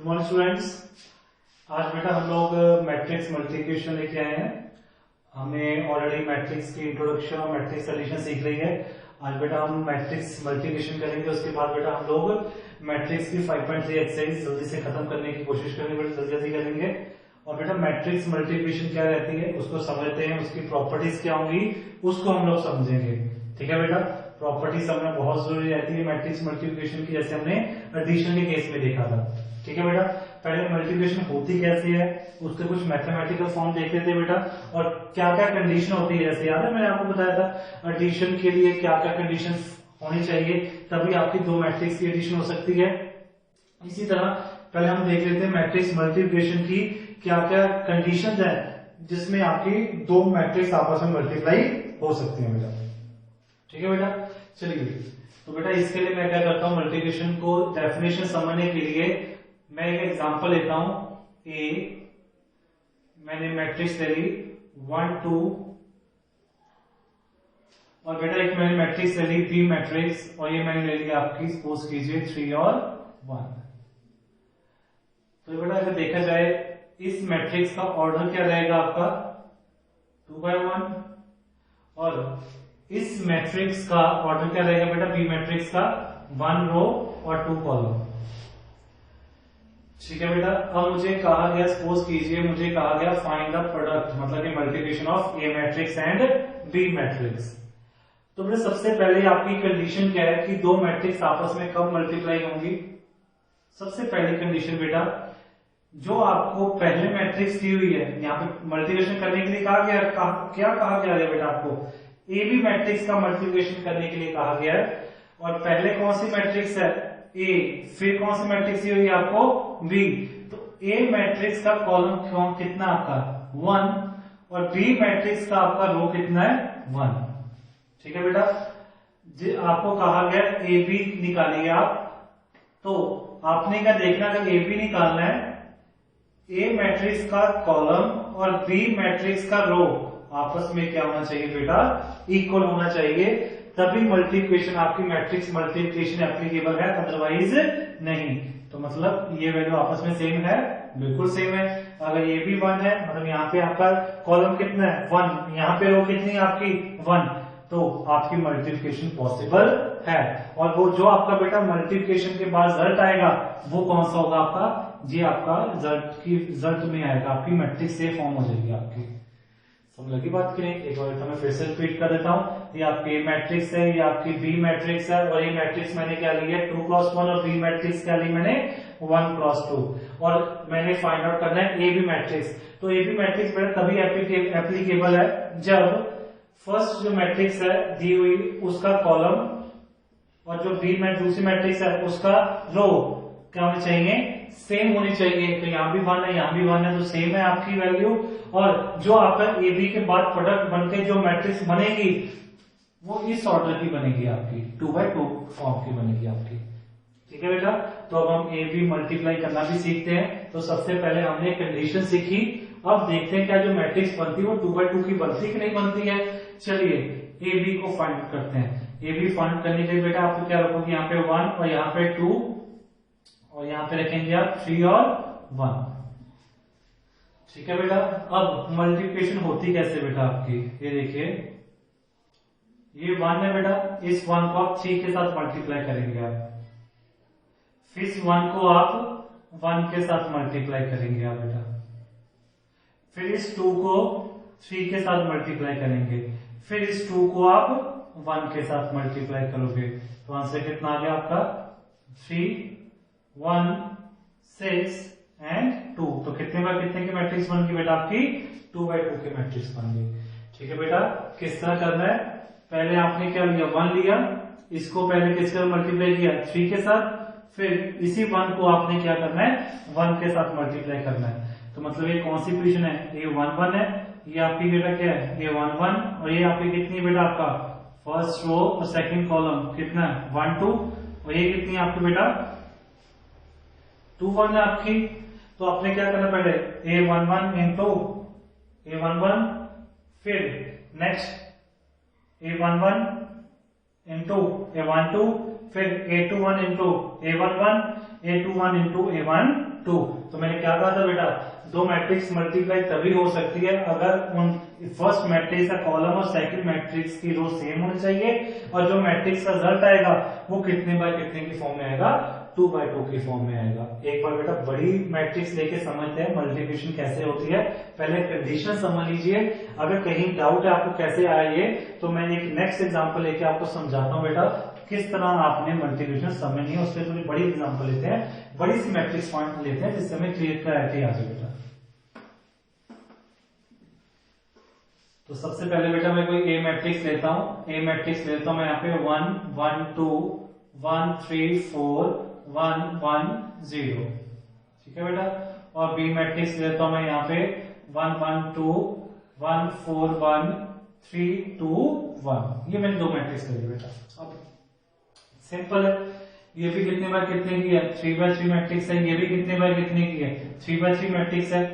Good morning students. आज बेटा हम लोग मैट्रिक्स मल्टीप्लिकेशन लेके आए हैं। हमने ऑलरेडी मैट्रिक्स की इंट्रोडक्शन और मैट्रिक्स एडिशन सीख ली है। आज बेटा हम मैट्रिक्स मल्टीप्लिकेशन करेंगे। उसके बाद बेटा हम लोग मैट्रिक्स की 5.3 एक्सरसाइज जल्दी से खत्म करने की कोशिश करेंगे, बेटा जल्दी जल्दी करेंगे। और बेटा मैट्रिक्स मल्टीप्लिकेशन क्या रहती है उसको समझते हैं, उसकी प्रॉपर्टीज क्या होंगी उसको हम लोग समझेंगे। ठीक है बेटा, प्रॉपर्टीज समझना बहुत जरूरी रहती है मैट्रिक्स मल्टीप्लिकेशन की, जैसे हमने एडिशन के केस में देखा था। ठीक है बेटा, पहले मल्टीप्लिकेशन होती कैसे है उसके कुछ मैथमेटिकल फॉर्म देख लेते हैं बेटा, और क्या क्या कंडीशन होती है। जैसे याद है मैंने आपको बताया था एडिशन के लिए क्या क्या कंडीशन होनी चाहिए, तभी आपकी दो मैट्रिक्स की एडिशन हो सकती है। इसी तरह पहले हम देख लेते हैं मैट्रिक्स मल्टीप्लिकेशन की क्या क्या कंडीशंस है जिसमें आपकी दो मैट्रिक्स आपस में मल्टीप्लाई हो सकती है बेटा। ठीक है बेटा, चलिए तो बेटा इसके लिए मैं क्या करता हूं, मल्टीप्लिकेशन को डेफिनेशन समझने के लिए मैं एक एग्जांपल लेता हूं। ए मैंने मैट्रिक्स ले ली 1 2, और बेटा एक मैंने मैट्रिक्स ले ली बी मैट्रिक्स, और ये मैंने ले लिया आपकी सपोज कीजिए 3 और 1। तो बेटा अगर देखा जाए इस मैट्रिक्स का ऑर्डर क्या रहेगा आपका 2/1, और इस मैट्रिक्स का ऑर्डर क्या रहेगा बेटा बी मैट्रिक्स का 1 रो और 2 कॉलम। ठीक है बेटा, अब मुझे कहा गया सपोज कीजिए मुझे कहा गया फाइंड द प्रोडक्ट, मतलब कि multiplication of A matrix and B matrix. तो बेटा सबसे पहले आपकी कंडीशन क्या है कि दो मैट्रिक्स आपस में कब मल्टीप्लाई होंगी। सबसे पहली कंडीशन बेटा जो आपको पहले मैट्रिक्स दी हुई है, यहाँ पे मल्टीप्लिकेशन करने के लिए कहा गया क्या कहा गया है बेटा आपको ए बी मैट्रिक्स का मल्टीप्लिकेशन करने के लिए कहा गया है। और पहले कौन सी मैट्रिक्स है ए, फिर कौन सी मैट्रिक्स दी हुई है आपको बी। तो ए मैट्रिक्स का कॉलम कितना आपका 1, और बी मैट्रिक्स का आपका रो कितना है 1। ठीक है बेटा, आपको कहा गया ए बी निकालिए आप, तो आपने क्या देखना अगर ए बी निकालना है ए मैट्रिक्स का कॉलम और बी मैट्रिक्स का रो आपस में क्या होना चाहिए बेटा इक्वल होना चाहिए, तभी मल्टीप्लिकेशन आपकी मैट्रिक्स मल्टीप्लिकेशन एप्लीकेबल है, अदरवाइज नहीं। तो मतलब ये वैल्यू आपस में सेम है, बिल्कुल सेम है। अगर ये भी 1 है मतलब यहाँ पे आपका कॉलम कितना है 1, यहाँ पे रो कितनी है आपकी 1, तो आपकी मल्टीप्लिकेशन पॉसिबल है। और वो जो आपका बेटा मल्टीप्लिकेशन के बाद रिजल्ट आएगा वो कौन सा होगा आपका, ये आपका रिजल्ट में आएगा, आपकी मैट्रिक्स से फॉर्म हो जाएगी आपकी। समझ लगी बात की नहीं, एक बार तो मैं फिर से रिपीट कर देता हूँ। ये आपकी ए मैट्रिक्स है, ये आपकी बी मैट्रिक्स है, और ये मैट्रिक्स मैंने क्या ली है 2x1, और बी मैट्रिक्स क्या ली मैंने 1x2, और मैंने फाइंड आउट करना है ए बी मैट्रिक्स। तो ए बी मैट्रिक्स बेटा तभी एप्लीकेबल है जब फर्स्ट जो मैट्रिक्स है दी हुई उसका कॉलम और जो बी में दूसरी मैट्रिक्स है उसका रो क्या होनी चाहिए सेम होनी चाहिए। तो यहाँ भी 1 है यहाँ भी 1 है, तो सेम है आपकी वैल्यू। और जो आपका ए बी के बाद प्रोडक्ट बनके जो मैट्रिक्स बनेगी वो इस ऑर्डर की बनेगी आपकी 2x2 फॉर्म की बनेगी आपकी। ठीक है बेटा, तो अब हम ए बी मल्टीप्लाई करना भी सीखते हैं। तो सबसे पहले हमने कंडीशन सीखी, अब देखते हैं क्या जो मैट्रिक्स बनती है वो 2x2 की बनती कि नहीं बनती है। चलिए ए बी को फाइंड करते हैं। ए बी फाइंड करने के लिए बेटा आपको क्या रखोगे यहाँ पे 1 और यहाँ पे 2, और यहाँ पे रखेंगे आप 3 और 1। ठीक है बेटा, अब मल्टीप्लिकेशन होती कैसे बेटा आपकी, ये देखिए ये 1 है बेटा, इस 1 को आप 3 के साथ मल्टीप्लाई करेंगे आप, फिर इस 1 को आप 1 के साथ मल्टीप्लाई करेंगे आप बेटा, फिर इस 2 को 3 के साथ मल्टीप्लाई करेंगे, फिर इस 2 को आप 1 के साथ मल्टीप्लाई करोगे। तो आंसर कितना आ गया आपका 3 1 6 एंड 2। तो कितने बार कितने की मैट्रिक्स बन गई बेटा आपकी 2x2 की मैट्रिक्स बन गई। ठीक है बेटा, किस तरह करना है, पहले आपने क्या लिया 1 लिया, इसको पहले किसके साथ मल्टीप्लाई किया 3 के साथ, फिर इसी 1 को आपने क्या करना है 1 के साथ मल्टीप्लाई करना है। तो मतलब ये कौन सी पोजीशन है, ये 1 1 है, ये आपकी बेटा क्या है ये 1 1, और ये आपकी कितनी है बेटा आपका फर्स्ट रो और सेकंड कॉलम कितना है 1 2, और ये कितनी है आपकी बेटा 2 1 है आपकी। तो आपने क्या करना पहले a11 इंटू a11, फिर नेक्स्ट a11 इंटू a12, फिर A21 into A11, A21 into A12। तो मैंने क्या कहा था बेटा, दो मैट्रिक्स मल्टीप्लाई तभी हो सकती है अगर उन फर्स्ट मैट्रिक्स का कॉलम और सेकंड मैट्रिक्स की रो सेम होनी चाहिए, और जो मैट्रिक्स का रिजल्ट आएगा वो कितने बाय कितने की फॉर्म में आएगा, 2/2 की फॉर्म में आएगा। एक बार बेटा बड़ी मैट्रिक्स लेके समझते हैं मल्टीप्लिकेशन कैसे होती है, पहले कंडीशन समझ लीजिए। अगर कहीं डाउट है आपको कैसे आया ये, तो मैं एक नेक्स्ट एग्जांपल लेके आपको समझाता हूँ बेटा किस तरह आपने मल्टीप्लिकेशन समझनी है। उसके थोड़ी बड़ी एग्जांपल लेते हैं, बड़ी सी मैट्रिक्स पॉइंट लेते हैं जिससे हमें क्लियर क्लैरिटी आ जाए बेटा। तो सबसे पहले बेटा मैं कोई ए मैट्रिक्स लेता हूं, ए मैट्रिक्स लेता हूं मैं यहाँ पे 1 1 2 1 3 4 1 1 0, ठीक है बेटा। और बी मैट्रिक्स लेता हूं मैं यहाँ पे 1 1 2 1 4 1 3 2 1। ये मैंने दो मैट्रिक्स ले ली बेटा। अब सिंपल है, ये भी कितने बाय कितने की है, 3/3 मैट्रिक्स है। ये भी कितने बाय कितने की है, 3/3 मैट्रिक्स है।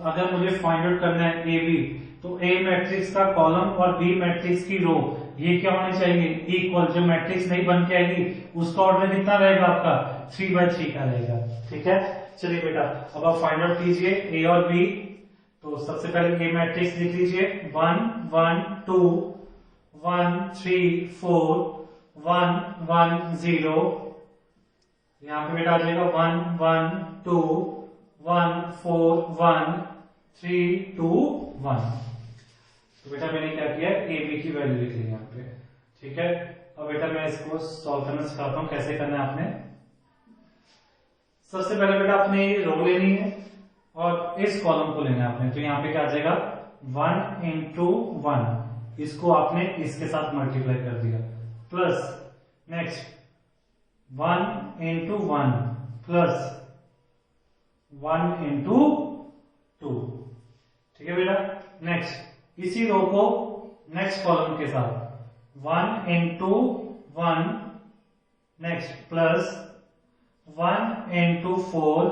अगर मुझे फाइंड आउट करना है ए बी, तो ए मैट्रिक्स का कॉलम और बी मैट्रिक्स की रो ये क्या होनी चाहिए, इक्वल। जो मैट्रिक्स नहीं बन के आएगी उसका ऑर्डर कितना रहेगा आपका, 3/3 का रहेगा, ठीक है। चलिए बेटा अब आप फाइंड आउट कीजिए ए और बी। तो सबसे पहले ए मैट्रिक्स लिख लीजिए 1 1 2 1 3 4 1 1 0। यहाँ पे बेटा आ जाएगा 1 1 2 1 4 1 3 2 1। तो बेटा मैंने क्या किया, ए बी की वैल्यू लिख ली यहाँ पे, ठीक है। अब बेटा मैं इसको सॉल्व करना सिखाता हूँ कैसे करना है आपने। सबसे पहले बेटा आपने ये रो लेनी है और इस कॉलम को लेना है आपने। तो यहाँ पे क्या आ जाएगा 1 इंटू 1, इसको आपने इसके साथ मल्टीप्लाई कर दिया, plus next 1 into 1 plus 1 into 2, ठीक है बेटा। नेक्स्ट इसी रो को नेक्स्ट कॉलम के साथ 1 into 1 next plus 1 into 4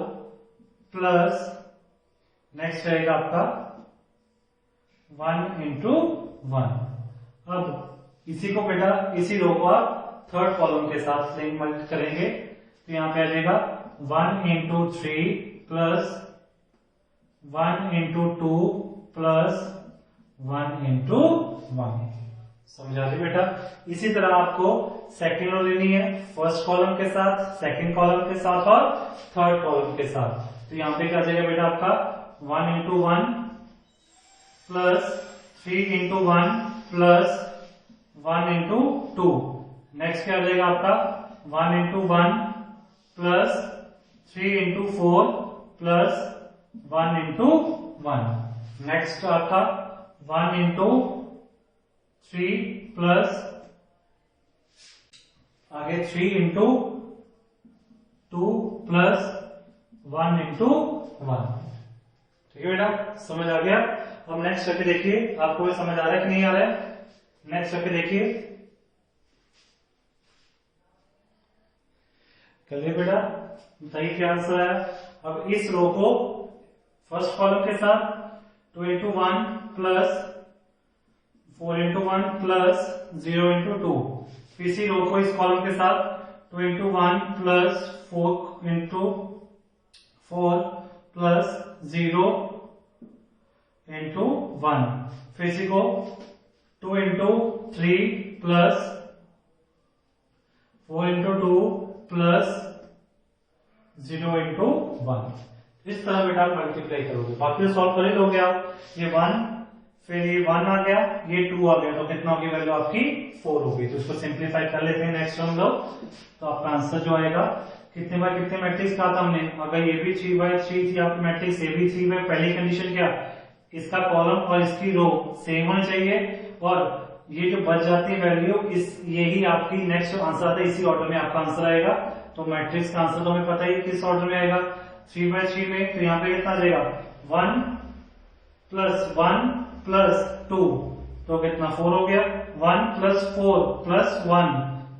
plus next रहेगा आपका 1 इंटू 1। अब इसी को बेटा इसी रो को आप थर्ड कॉलम के साथ मल्टीप्लाई करेंगे, तो यहां पे आ जाएगा 1 into 3 plus 1 into 2 plus 1 into 1। समझा ली बेटा। इसी तरह आपको सेकेंड रो लेनी है, फर्स्ट कॉलम के साथ, सेकेंड कॉलम के साथ और थर्ड कॉलम के साथ। तो यहां पे क्या जाएगा बेटा आपका 1 into 1 plus 3 into 1 plus 1 into 2। Next क्या जाएगा आपका 1 into 1 plus 3 into 4 plus 1 into 1। Next आपका 1 इंटू 3 प्लस आगे 3 इंटू 2 प्लस 1 इंटू 1, ठीक है बेटा। समझ आ गया। अब नेक्स्ट करके देखिए आपको ये समझ आ रहा है कि नहीं आ रहा है। नेक्स्ट करके देखिए, चलिए बेटा बताइए क्या आंसर है। अब इस रो को फर्स्ट कॉलम के साथ 2 into 1 plus 4 into 1 plus 0 into 2। इसी रो को इस कॉलम के साथ 2 into 1 plus 4 into 4 plus 0 into 1। फिर इसी को 2 into 3 plus 4 into 2 plus 0 into 1। इस तरह बेटा आप मल्टीप्लाई करोगे, बाकी तो सॉल्व कर ही लोगे आप। ये 1 फिर ये 1 आ गया, ये 2 आ गया, तो कितना होगी वैल्यू आपकी 4 होगी। तो इसको सिंप्लीफाई कर लेते हैं नेक्स्ट हम लोग। तो आपका आंसर जो आएगा कितने बाय कितने मैट्रिक्स कहा था हमने, अगर ये भी 3/3 थी आपकी मैट्रिक्स, ये भी 3 बाय, पहली कंडीशन क्या, इसका कॉलम और इसकी रो सेम होनी चाहिए, और ये जो बच जाती है वैल्यू इस यही आपकी नेक्स्ट आंसर आता है, इसी ऑर्डर में आपका आंसर आएगा। तो मैट्रिक्स का आंसर तो हमें पता ही किस ऑर्डर में आएगा, 3/3 में। तो यहाँ पे कितना आ जाएगा 1 प्लस 1 प्लस 2, तो कितना 4 हो गया। 1 प्लस 4 प्लस 1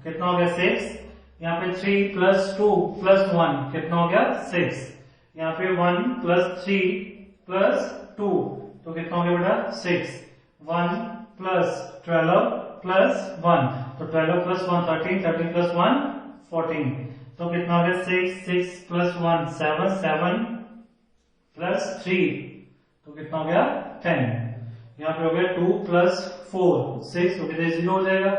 कितना हो गया 6। यहाँ पे 3 प्लस 2 प्लस 1 कितना हो गया 6। यहाँ पे 1 प्लस 3 प्लस 2, तो कितना हो गया बेटा 6। 1 प्लस 12 प्लस 1, तो 12 प्लस 1 13, 13 प्लस 1 14। तो कितना हो गया 6, 6 प्लस 1 7, 7 प्लस 3 तो कितना हो गया 10। यहाँ पे हो गया 2 प्लस 4 6 तो कितने 0 हो जाएगा।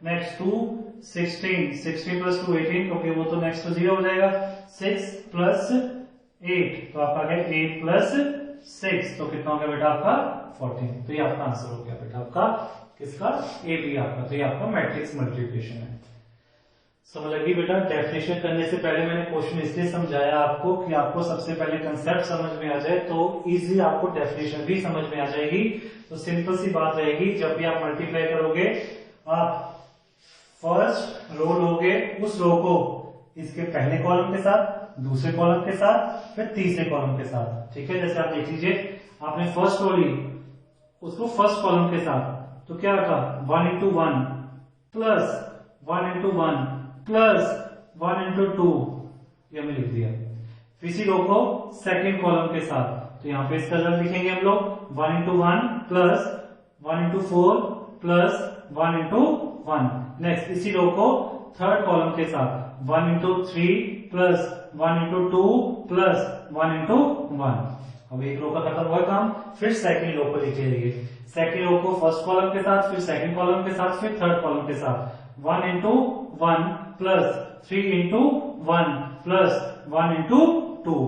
नेक्स्ट 2 16, 16 प्लस 2 18 क्योंकि वो तो नेक्स्ट तो 0 हो जाएगा। 6 प्लस 8 तो आपका है 8 प्लस 6 तो कितना हो गया बेटा आपका 14। तो ये आपका आंसर हो गया बेटा आपका किसका ए बी आपका। तो ये आपका मैट्रिक्स मल्टीप्लिकेशन है। समझ लगी बेटा। डेफिनेशन करने से पहले मैंने क्वेश्चन इसलिए समझाया आपको कि आपको सबसे पहले कंसेप्ट समझ में आ जाए तो इजीली आपको डेफिनेशन भी समझ में आ जाएगी। तो सिंपल सी बात रहेगी, जब भी आप मल्टीप्लाई करोगे आप फर्स्ट रो लोगे, उस रो को इसके पहले कॉलम के साथ, दूसरे कॉलम के साथ, फिर तीसरे कॉलम के साथ। ठीक है, जैसे आप देख लीजिए आपने फर्स्ट रो ली उसको फर्स्ट कॉलम के साथ तो क्या था 1 into 1 plus 1 into 1 plus 1 into 2 ये हमने लिख दिया। इसी रो को सेकेंड कॉलम के साथ तो यहाँ पे इसका रिजल्ट लिखेंगे हम लोग 1 into 1 plus 1 into 4 plus 1 into 1। Next इसी रो को थर्ड कॉलम के साथ 1 into 3 plus 1 into 2 plus 1 into 1। अब एक रो का खत्म हुआ काम, फिर सेकंड रो को लिख लीजिए। सेकंड रो को फर्स्ट कॉलम के साथ, फिर सेकंड कॉलम के साथ, फिर थर्ड कॉलम के साथ 1 into 1 plus 3 into 1 plus 1 into 2।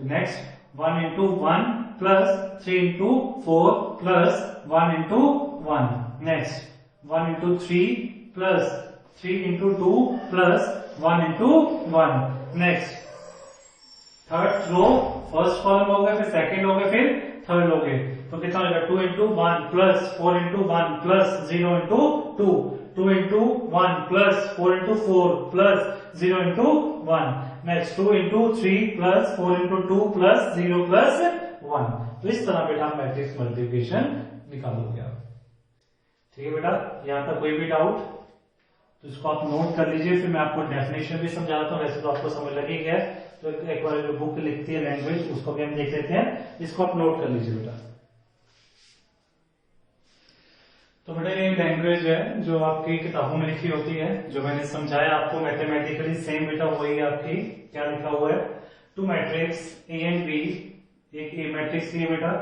Next 1 into 1 plus 3 into 4 plus 1 into 1। Next 1 into 3 plus 3 into 2 plus 1 into 1। Next third row first column हो गया, फिर सेकंड हो गया, फिर थर्ड हो गए तो कितना होगा 2 into 1 plus 4 into 1 plus 0 into 2। 2 into 1 plus 4 into 4 plus 0 into 1। Next 2 into 3 plus 4 into 2 plus 0 plus 1। तो इस तरह बेटा मैट्रिक्स मल्टीप्लिकेशन निकालोगे आप। ठीक है बेटा, यहाँ तक कोई भी डाउट तो इसको आप नोट कर लीजिए, फिर मैं आपको डेफिनेशन भी समझाता हूँ। वैसे तो आपको समझ लगी गया, तो एक बार जो बुक लिखती है लैंग्वेज उसको भी हम देख लेते हैं, इसको आप नोट कर लीजिए बेटा। तो बेटा ये लैंग्वेज है जो आपकी किताबों में लिखी होती है, जो मैंने समझाया आपको मैथमेटिकली सेम बेटा वही आपकी क्या लिखा हुआ है। Two matrix A and B, एक ए मैट्रिक्स ली है बेटा,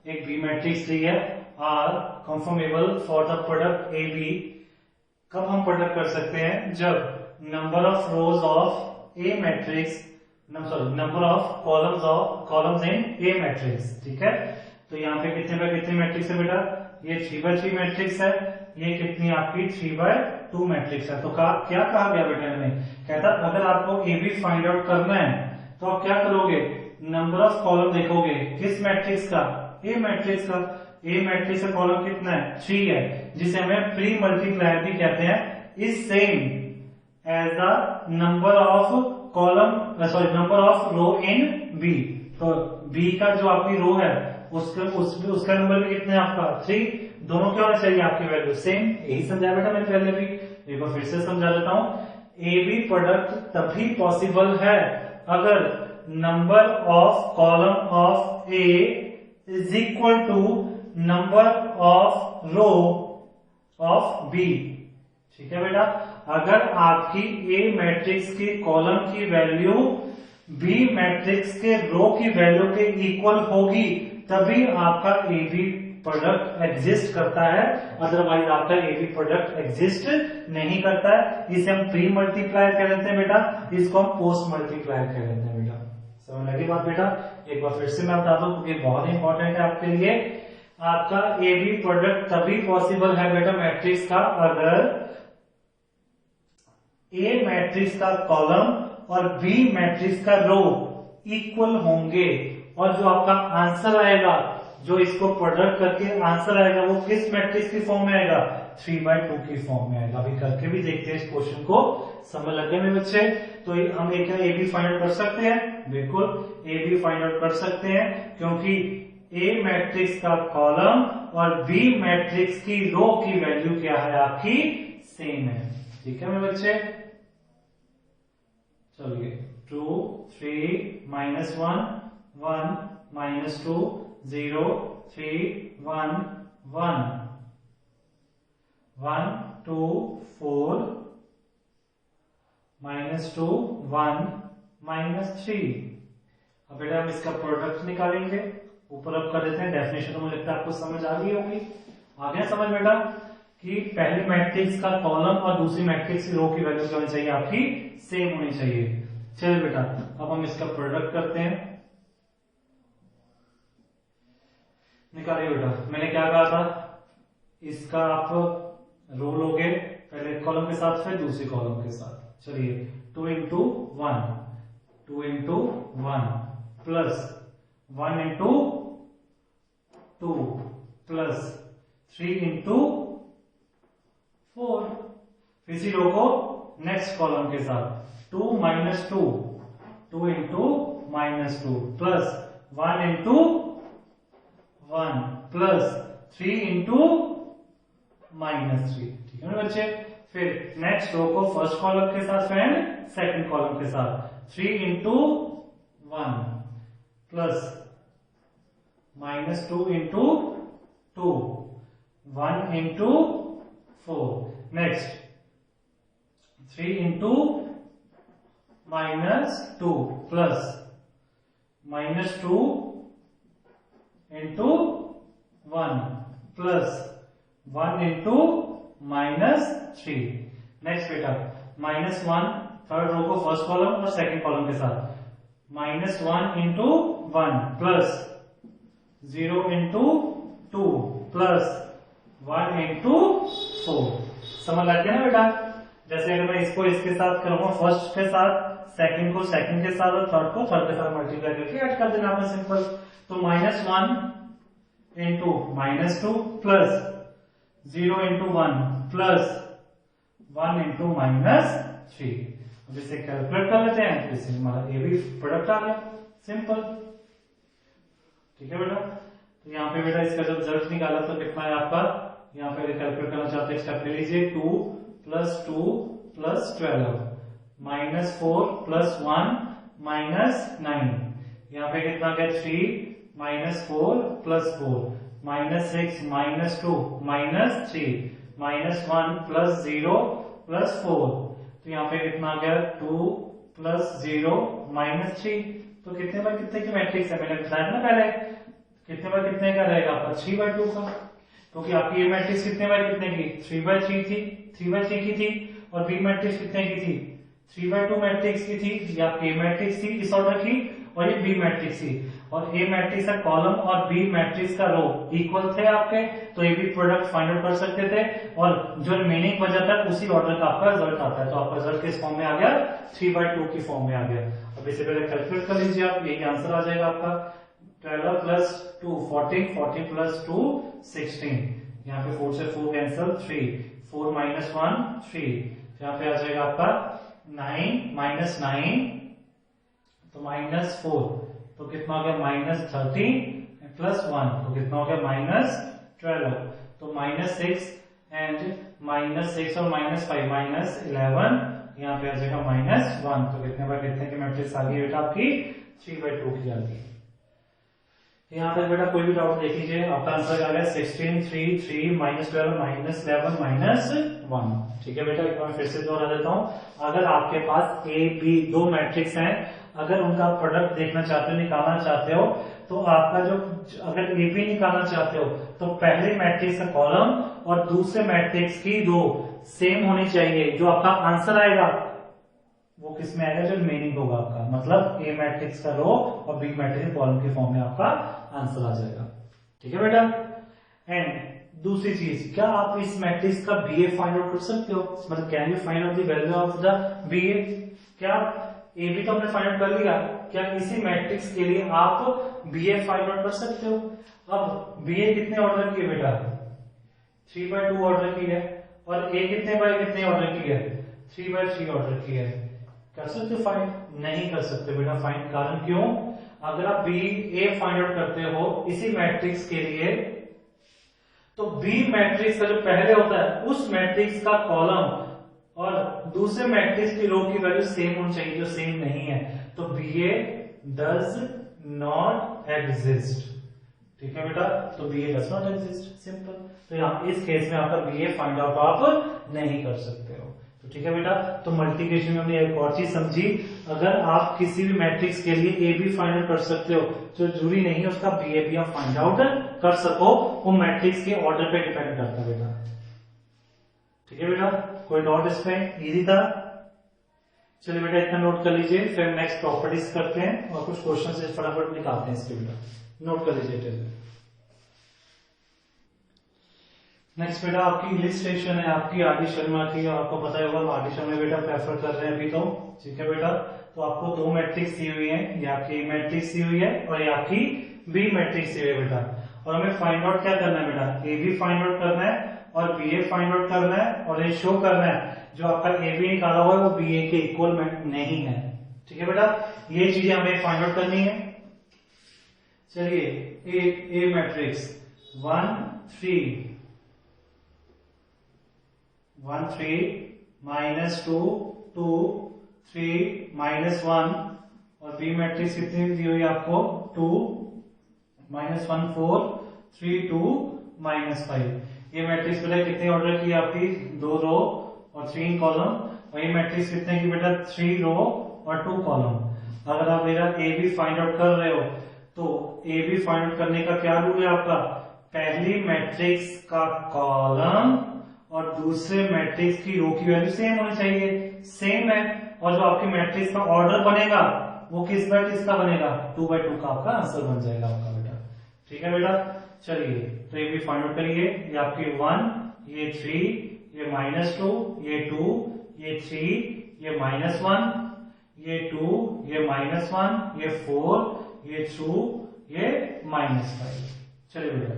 एक बी मैट्रिक्स ली है, are conformable for the product A B. कब हम प्रोडक्ट कर सकते हैं, जब number of rows of A matrix number of columns in A matrix. ठीक है, तो यहाँ पे कितने बाय कितने मैट्रिक्स है बेटा, ये 3x3 मैट्रिक्स है, ये कितनी आपकी 3x2 मैट्रिक्स है। तो क्या कहा गया बेटा ने, कहता अगर आपको ए बी फाइंड आउट करना है तो आप क्या करोगे, नंबर ऑफ कॉलम देखोगे किस मैट्रिक्स का, ए मैट्रिक्स का। ए मैट्रिक्स का कॉलम कितना है 3 है, जिसे हमें प्री मल्टीप्लायर भी कहते हैं, is same as the number of column number of row in B. तो बी का जो आपकी रो है उसका नंबर भी कितना है आपका 3। दोनों क्या होना चाहिए आपकी वैल्यू सेम। यही समझाया बेटा मैंने पहले भी, एक बार फिर से समझा देता हूं। ए बी प्रोडक्ट तभी पॉसिबल है अगर number of column of A is equal to number of row of B. ठीक है बेटा, अगर आपकी ए मैट्रिक्स की कॉलम की वैल्यू बी मैट्रिक्स के रो की वैल्यू के इक्वल होगी तभी आपका ए बी प्रोडक्ट एग्जिस्ट करता है, अदरवाइज आपका ए बी प्रोडक्ट एग्जिस्ट नहीं करता है। इसे हम प्री मल्टीप्लायर कह देते हैं बेटा, इसको हम पोस्ट मल्टीप्लायर कह देते हैं बेटा। समझ लगी बात बेटा, एक बार फिर से मैं बता दूं क्योंकि बहुत इंपॉर्टेंट है आपके लिए। आपका ए बी प्रोडक्ट तभी पॉसिबल है बेटा मैट्रिक्स का अगर ए मैट्रिक्स का कॉलम और बी मैट्रिक्स का रो इक्वल होंगे, और जो आपका आंसर आएगा, जो इसको प्रोडक्ट करके आंसर आएगा, वो किस मैट्रिक्स की फॉर्म में आएगा 3/2 की फॉर्म में आएगा। अभी करके भी देखते हैं इस क्वेश्चन को, समझ लगे मेरे बच्चे। तो हम एक ए बी फाइंड आउट कर सकते हैं, बिल्कुल ए बी फाइंड आउट कर सकते हैं, क्योंकि ए मैट्रिक्स का कॉलम और बी मैट्रिक्स की रो की वैल्यू क्या है आपकी सेम है। ठीक है मेरे बच्चे, चलिए 2 3 -1 1 -2 0 3 1 1 1 2 4 -2 1 -3। अब बेटा हम इसका प्रोडक्ट निकालेंगे। ऊपर अब कर देते हैं डेफिनेशन, तो मुझे लगता है आपको समझ आ गई होगी। आ गया समझ बेटा कि पहली मैट्रिक्स का कॉलम और दूसरी मैट्रिक्स की रो की वैल्यू क्या होनी चाहिए, आपकी सेम होनी चाहिए। चलिए बेटा अब हम इसका प्रोडक्ट करते हैं। निकालिए बेटा, मैंने क्या कहा था, इसका आप रो लोगे पहले कॉलम के साथ फिर दूसरी कॉलम के साथ। चलिए 2 into 1 2 into 1 plus 1 into 2 plus 3 into 4। इसी रो को नेक्स्ट कॉलम के साथ 2 minus 2 2 into -2 plus 1 into 1 plus 3 into -3। ठीक है ना बच्चे। फिर नेक्स्ट रो को फर्स्ट कॉलम के साथ एंड सेकंड कॉलम के साथ 3 into 1 plus -2 into 2 1 into 4। Next 3 into -2 plus -2 into 1 plus 1 into -3। Next बेटा -1 थर्ड रो को फर्स्ट कॉलम और सेकंड कॉलम के साथ -1 into 1 plus 0 into 2 plus 1 into 4। समझ लग गया ना बेटा। जैसे अगर मैं इसको इसके साथ करूंगा, फर्स्ट के साथ, सेकंड को सेकंड के साथ और थर्ड को थर्ड के साथ मल्टीप्लाई करके ऐड कर देना आपने सिंपल। तो -1 into -2 plus 0 into 1 plus 1 into -3। अब इसे कैलकुलेट कर लेते हैं, तो इससे हमारा ये भी प्रोडक्ट आ गया सिंपल। ठीक है बेटा। तो यहाँ पे बेटा इसका जब रिजल्ट निकाला तो कितना है आपका, यहाँ पे कैलकुलेट करना चाहते हैं, स्टेप ले लीजिए। 2 + 2 + 12 -4 + 1 -9। यहाँ पे कितना गया 3 -4 + 4 -6 -2 -3 -1 + 0 + 4। तो यहाँ पे कितना गया 2 + 0 -3। तो कितने बाय कितने की मैट्रिक्स है, मैंने बताया ना पहले, कितने बाय कितने का रहेगा आपका 3/2 का। क्योंकि आपकी ये मैट्रिक्स कितने बाय कितने की 3/3 थी, 3/3 की थी। और बी मैट्रिक्स कितने की थी 3/2 मैट्रिक्स की थी। ये आपकी ए मैट्रिक्स थी इस ऑर्डर की, और ये बी मैट्रिक्स थी। और ए मैट्रिक्स का कॉलम और बी मैट्रिक्स का रो इक्वल थे आपके, तो ये भी प्रोडक्ट फाइंड आउट कर सकते थे। और जो रिमेनिंग बचा था उसी ऑर्डर का आपका रिजल्ट आता है। तो आपका रिजल्ट किस फॉर्म में आ गया 3/2 की फॉर्म में आ गया। अब इसे पहले कैलकुलेट कर लीजिए आप, यही आंसर आ जाएगा आपका। 12 + 2 40 40 + 2 16। यहाँ पे 4 से 4 कैंसिल 3 4 - 1 3। यहाँ पे आ जाएगा आपका 9 - 9 तो -4। तो कितना हो गया -13 + 1 तो कितना हो गया -12। तो -6 एंड -6 और -5 -11। यहाँ पे आ जाएगा -1। तो कितने बाय कितने की मैट्रिक्स आ गई बेटा आपकी 3/2 की आ गई। यहाँ पे बेटा कोई भी डाउट देख लीजिए, आपका आंसर आ गया 16 3 3 -12 -11 -1। ठीक है बेटा, एक बार फिर से दोहरा देता हूँ। अगर आपके पास ए बी दो मैट्रिक्स हैं, अगर उनका प्रोडक्ट देखना चाहते हो, निकालना चाहते हो, तो आपका जो अगर ए बी निकालना चाहते हो तो पहले मैट्रिक्स का कॉलम और दूसरे मैट्रिक्स की रो सेम होनी चाहिए। जो आपका आंसर आएगा वो किसमें आएगा, जो रिमेनिंग होगा आपका, मतलब ए मैट्रिक्स का रो और बी मैट्रिक्स कॉलम के फॉर्म में आपका आंसर आ जाएगा। ठीक है बेटा। एंड दूसरी चीज, क्या आप इस मैट्रिक्स का बीए फाइंड आउट कर सकते हो, मतलब can you find out the value of the BA. क्या ए बी तो हमने फाइंड आउट कर लिया, क्या इसी मैट्रिक्स के लिए आप बीए फाइंड आउट कर सकते हो। अब बीए कितने ऑर्डर की है बेटा 3/2 ऑर्डर की है, और ए कितने बाय कितने ऑर्डर की है 3/3 ऑर्डर की है। कर सकते हो फाइंड, नहीं कर सकते बेटा फाइंड। कारण क्यों, अगर आप बी ए फाइंड आउट करते हो इसी मैट्रिक्स के लिए, तो बी मैट्रिक्स का जो पहले होता है उस मैट्रिक्स का कॉलम और दूसरे मैट्रिक्स की रो की वैल्यू सेम होनी चाहिए, जो सेम नहीं है। तो B A does not exist. ठीक है बेटा, तो B A does not exist, simple. तो यहाँ इस केस में आपका बी ए फाइंड आउट आप नहीं कर सकते हो। तो ठीक है बेटा, तो मल्टीप्लिकेशन में हमने एक और चीज समझी, अगर आप किसी भी मैट्रिक्स के लिए ए बी फाइंड आउट कर सकते हो, तो जरूरी नहीं है उसका बी ए बी आप फाइंड आउट कर सको, वो मैट्रिक्स के ऑर्डर पे डिपेंड करता है बेटा। ठीक है बेटा, कोई डाउट इसमें? इजी था। चलिए बेटा इतना नोट कर लीजिए, फिर नेक्स्ट प्रॉपर्टीज करते हैं और कुछ क्वेश्चन से फटाफट निकालते हैं इसके बेटा, नोट कर लीजिए। नेक्स्ट बेटा आपकी इलिस्ट्रेशन है आपकी आर डी शर्मा की, और आपको पता होगा आर डी शर्मा बेटा प्रेफर कर रहे हैं अभी तो। ठीक है बेटा, तो आपको दो मैट्रिक्स दी हुई है, ये आपकी ए मैट्रिक्स दी हुई है और ये आपकी बी मैट्रिक्स दी हुई है बेटा, और हमें फाइंड आउट क्या करना है बेटा, ए बी फाइंड आउट करना है और बी ए फाइंड आउट करना है, और ये शो करना है जो आपका ए बी निकाला हुआ है वो बी ए के इक्वल नहीं है। ठीक है बेटा, ये चीजें हमें फाइंड आउट करनी है। चलिए ए मैट्रिक्स 1 3 1 3 -2 2 3 -1, और बी मैट्रिक्स कितनी दी हुई है आपको 2 -1 4 3 2 -5। ये मैट्रिक्स बेटा कितने ऑर्डर की आपकी, 2 रो और 3 कॉलम, और ये मैट्रिक्स कितने की बेटा 3 रो और 2 कॉलम। अगर आप मेरा ए बी फाइंड आउट कर रहे हो तो ए बी फाइंड आउट करने का क्या रूल है आपका, पहली मैट्रिक्स का कॉलम और दूसरे मैट्रिक्स की रो की वैल्यू सेम होनी चाहिए, सेम है, और जो आपकी मैट्रिक्स का ऑर्डर बनेगा वो किस बाय किसका बनेगा, 2/2 का आपका आंसर बन जाएगा आपका बेटा। ठीक है बेटा, चलिए तो ये भी फाइंड आउट करिए, ये आपकी 1 ये 3 ये -2 ये 2 ये 3 ये -1 ये 2 ये -1 ये 4 ये 2 ये -5। चलिए बेटा,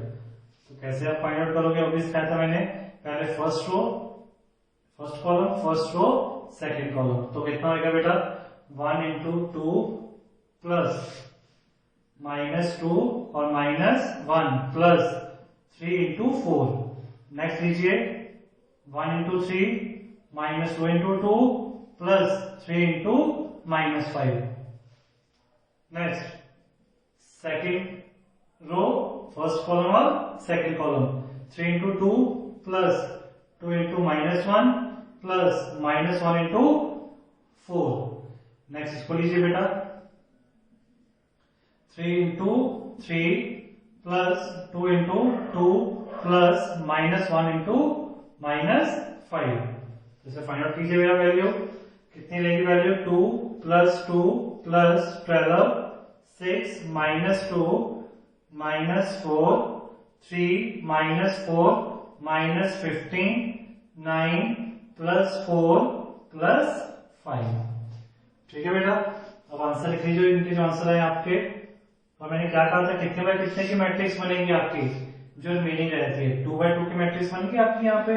तो कैसे आप फाइंड आउट करोगे, ऑब्वियस क्या था मैंने, पहले first row first column first row second column, तो कितना होगा बेटा 1 × 2 प्लस -2 और -1 प्लस 3 × 4। नेक्स्ट लीजिए 1 × 3 -2 × 2 plus 3 × -5। Next second row first column और second column 3 × 2 plus 2 × -1 plus -1 × 4। Next इसको लीजिए बेटा 3 × 3 प्लस 2 × 2 प्लस -1 × -5। इसे फाइंड आउट कीजिए मेरा वैल्यू, कितनी रहेगी वैल्यू 2 + 2 + 12 6 -2 -4 3 -4 -15 9 + 4 + 5। ठीक है बेटा, अब आंसर लिख लीजिए, इनके जो आंसर है आपके, और मैंने क्या कहा था कितने बाय कितने की मैट्रिक्स बनेगी आपकी, जो मीनिंग रहती है 2/2 की मैट्रिक्स बनेगी आपकी, यहाँ पे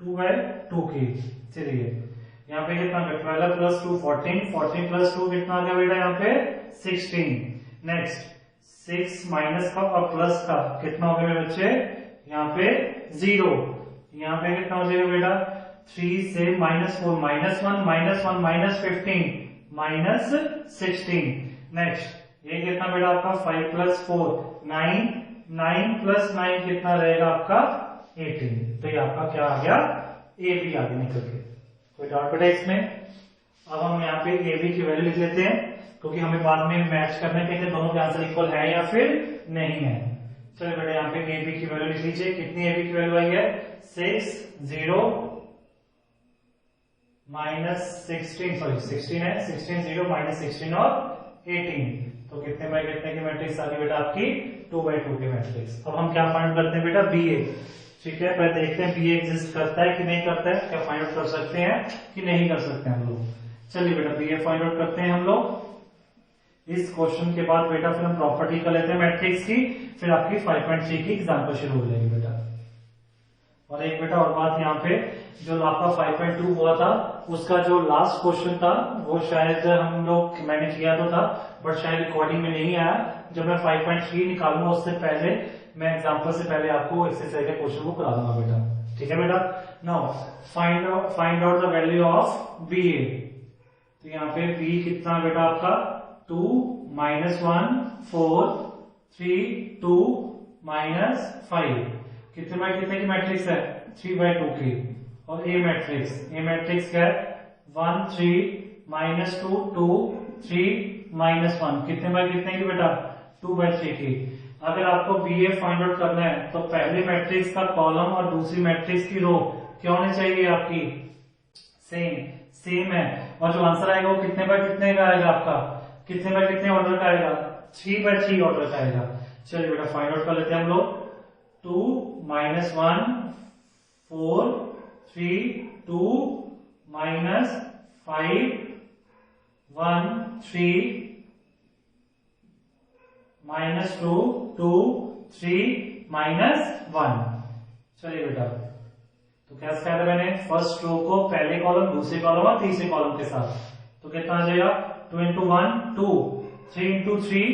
2/2 की। चलिए यहाँ पे कितना 12 + 2 14 14 + 2 कितना आ गया बेटा यहाँ पे 16। नेक्स्ट 6 माइनस का और प्लस का कितना हो गया मेरे बच्चे, यहाँ पे 0, यहाँ पे कितना हो जाएगा बेटा 3 से -4 -1 -1 -15 -16। नेक्स्ट ये कितना बेटा आपका 5 + 4 9 9 + 9 कितना रहेगा आपका 18। तो ये आपका क्या आ गया ए बी आगे निकल के। कोई डाउट बेटा इसमें? अब हम यहाँ पे ए बी की वैल्यू लिख लेते हैं, क्योंकि हमें बाद में मैच करने के दोनों के आंसर इक्वल है या फिर नहीं है। चलिए बेटा यहाँ पे ए बी की वैल्यू लिख लीजिए, कितनी ए बी की वैल्यू आई है 6 0 16 है 16 0 -16 और 18। तो कितने बाय कितने की मैट्रिक्स आ गई बेटा आपकी 2/2 की मैट्रिक्स। अब हम क्या फाइंड करते हैं बेटा बी ए। ठीक है, पहले देखते हैं बी ए एग्जिस्ट करता है कि नहीं करता है, क्या फाइंड आउट कर सकते हैं कि नहीं कर सकते हैं हम लोग। चलिए बेटा बी ए फाइंड आउट करते हैं हम लोग। इस क्वेश्चन के बाद बेटा फिर हम प्रॉपर्टी कर लेते हैं मैट्रिक्स की, फिर आपकी 5.3 की एग्जाम्पल शुरू हो जाएगी बेटा। और एक बेटा और बात, यहाँ पे जो आपका 5.2 हुआ था उसका जो लास्ट क्वेश्चन था वो शायद हम लोग मैंने किया तो था, बट शायद रिकॉर्डिंग में नहीं आया। जब मैं 5.3 निकालूंगा उससे पहले मैं एग्जांपल से पहले आपको एक्सरसाइज के क्वेश्चन को करा दूंगा बेटा। ठीक है बेटा, now find out the value of B A. तो यहाँ पे बी कितना बेटा आपका 2 -1 4 3 2 -5 कितने बाय कितने की मैट्रिक्स है 3/2 की। और ए मैट्रिक्स क्या है 1 3 -2 2 3 -1 कितने बाय कितने की बेटा 2/3 की। अगर आपको बी ए फाइंड आउट करना है तो पहले मैट्रिक्स का कॉलम और दूसरी मैट्रिक्स की रो क्या होनी चाहिए आपकी सेम है, और जो आंसर आएगा वो कितने बाय कितने का आएगा आपका, कितने बाय कितने ऑर्डर का आएगा 3/3 ऑर्डर का आएगा। चलिए बेटा फाइंड आउट कर लेते हैं हम लोग 2 -1 4 3 2 -5 1 3 -2 2 3 -1। चलिए बेटा तो क्या किया मैंने फर्स्ट रो को पहले कॉलम दूसरे कॉलम और तीसरे कॉलम के साथ, तो कितना आ जाएगा 2 × 1 2 3 × 3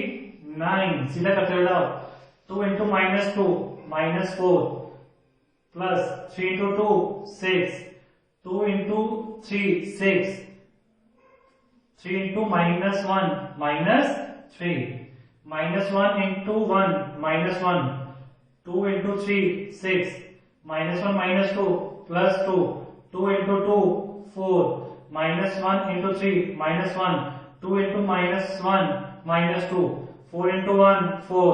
9 सीधा करते बेटा 2 × -2 -4 प्लस 3 × 2 6 2 × 3 6 3 × -1 -3 -1 × 1 -1 2 × 3 6 -1 -2 प्लस 2 2 × 2 4 -1 × 3 -1 2 × -1 -2 4 × 1 4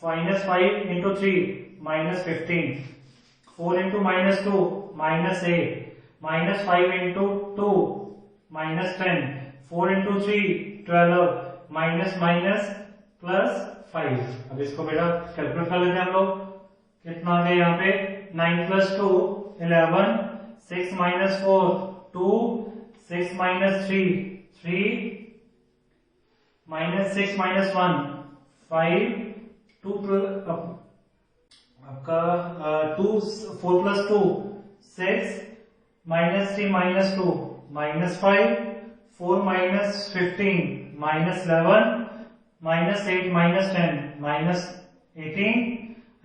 -5 × 3 -15 4 × -2 -8 -5 × 2 -10 4 × 3 12 माइनस प्लस 5। अब इसको बेटा कैलकुलेट कर लेते हैं हम लोग, कितना आ गया यहाँ पे 9 + 2 11 6 - 4 2 6 - 3 3 -6 -1 5 2 आपका 2 4 + 2 6 -3 -2 -5 4 - 15 -11 -8 -10 -18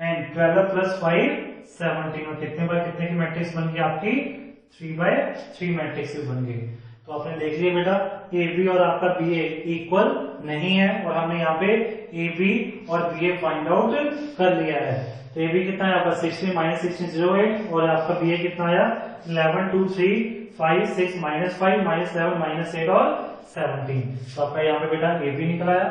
एंड 12 + 5 17। और कितने बाय कितने की मैट्रिक्स बन गई आपकी 3/3 मैट्रिक्स बन गई। तो आपने देख लिया बेटा ए बी और आपका बी ए इक्वल नहीं है, और हमने यहाँ पे ए बी और बी ए फाइंड आउट कर लिया है। तो ए बी कितना है आपका 16 -16 08, और आपका बी ए कितना आया 11 2 3 5 6 -5 -11 -8 और 17। तो आपका यहाँ पे बेटा ए बी निकला है,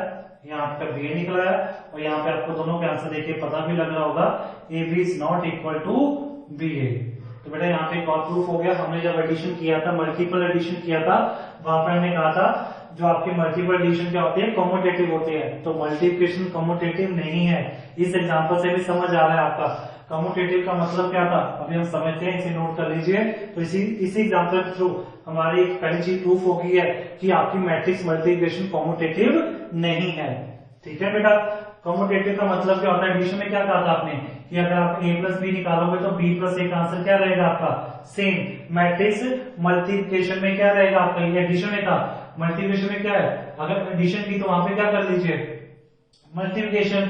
यहाँ आपका बी ए निकला है, और यहाँ पे आपको दोनों के आंसर देखिए पता भी लग रहा होगा A B is not equal to B A. तो बेटा यहाँ पे एक और प्रूफ हो गया। हमने जब एडिशन किया था, मल्टीपल एडिशन किया था, वहां पर हमने कहा था जो आपके मल्टीपल एडिशन क्या होते हैं कम्यूटेटिव होते हैं, तो मल्टीप्लिकेशन कम्यूटेटिव नहीं है। इस एग्जांपल से भी समझ आ रहा है आपका कम्यूटेटिव का मतलब क्या था, अभी हम समझते हैं, इसे नोट कर लीजिए। तो इसी एग्जांपल के थ्रू हमारी एक पहली चीज प्रूफ हो गई है कि आपकी मैट्रिक्स मल्टीप्लिकेशन कम्यूटेटिव नहीं है। ठीक है बेटा, कम्यूटेटिव का मतलब क्या होता है, एडिशन में क्या कहा था आपने कि अगर आप a + b निकालोगे तो b + a का आंसर क्या रहेगा आपका सेम। मैट्रिक्स मल्टीप्लिकेशन में क्या रहेगा आपका, ये एडिशन में था, मल्टीप्लिकेशन में क्या है, अगर एडिशन की तो वहां पे क्या कर लीजिए मल्टीप्लिकेशन,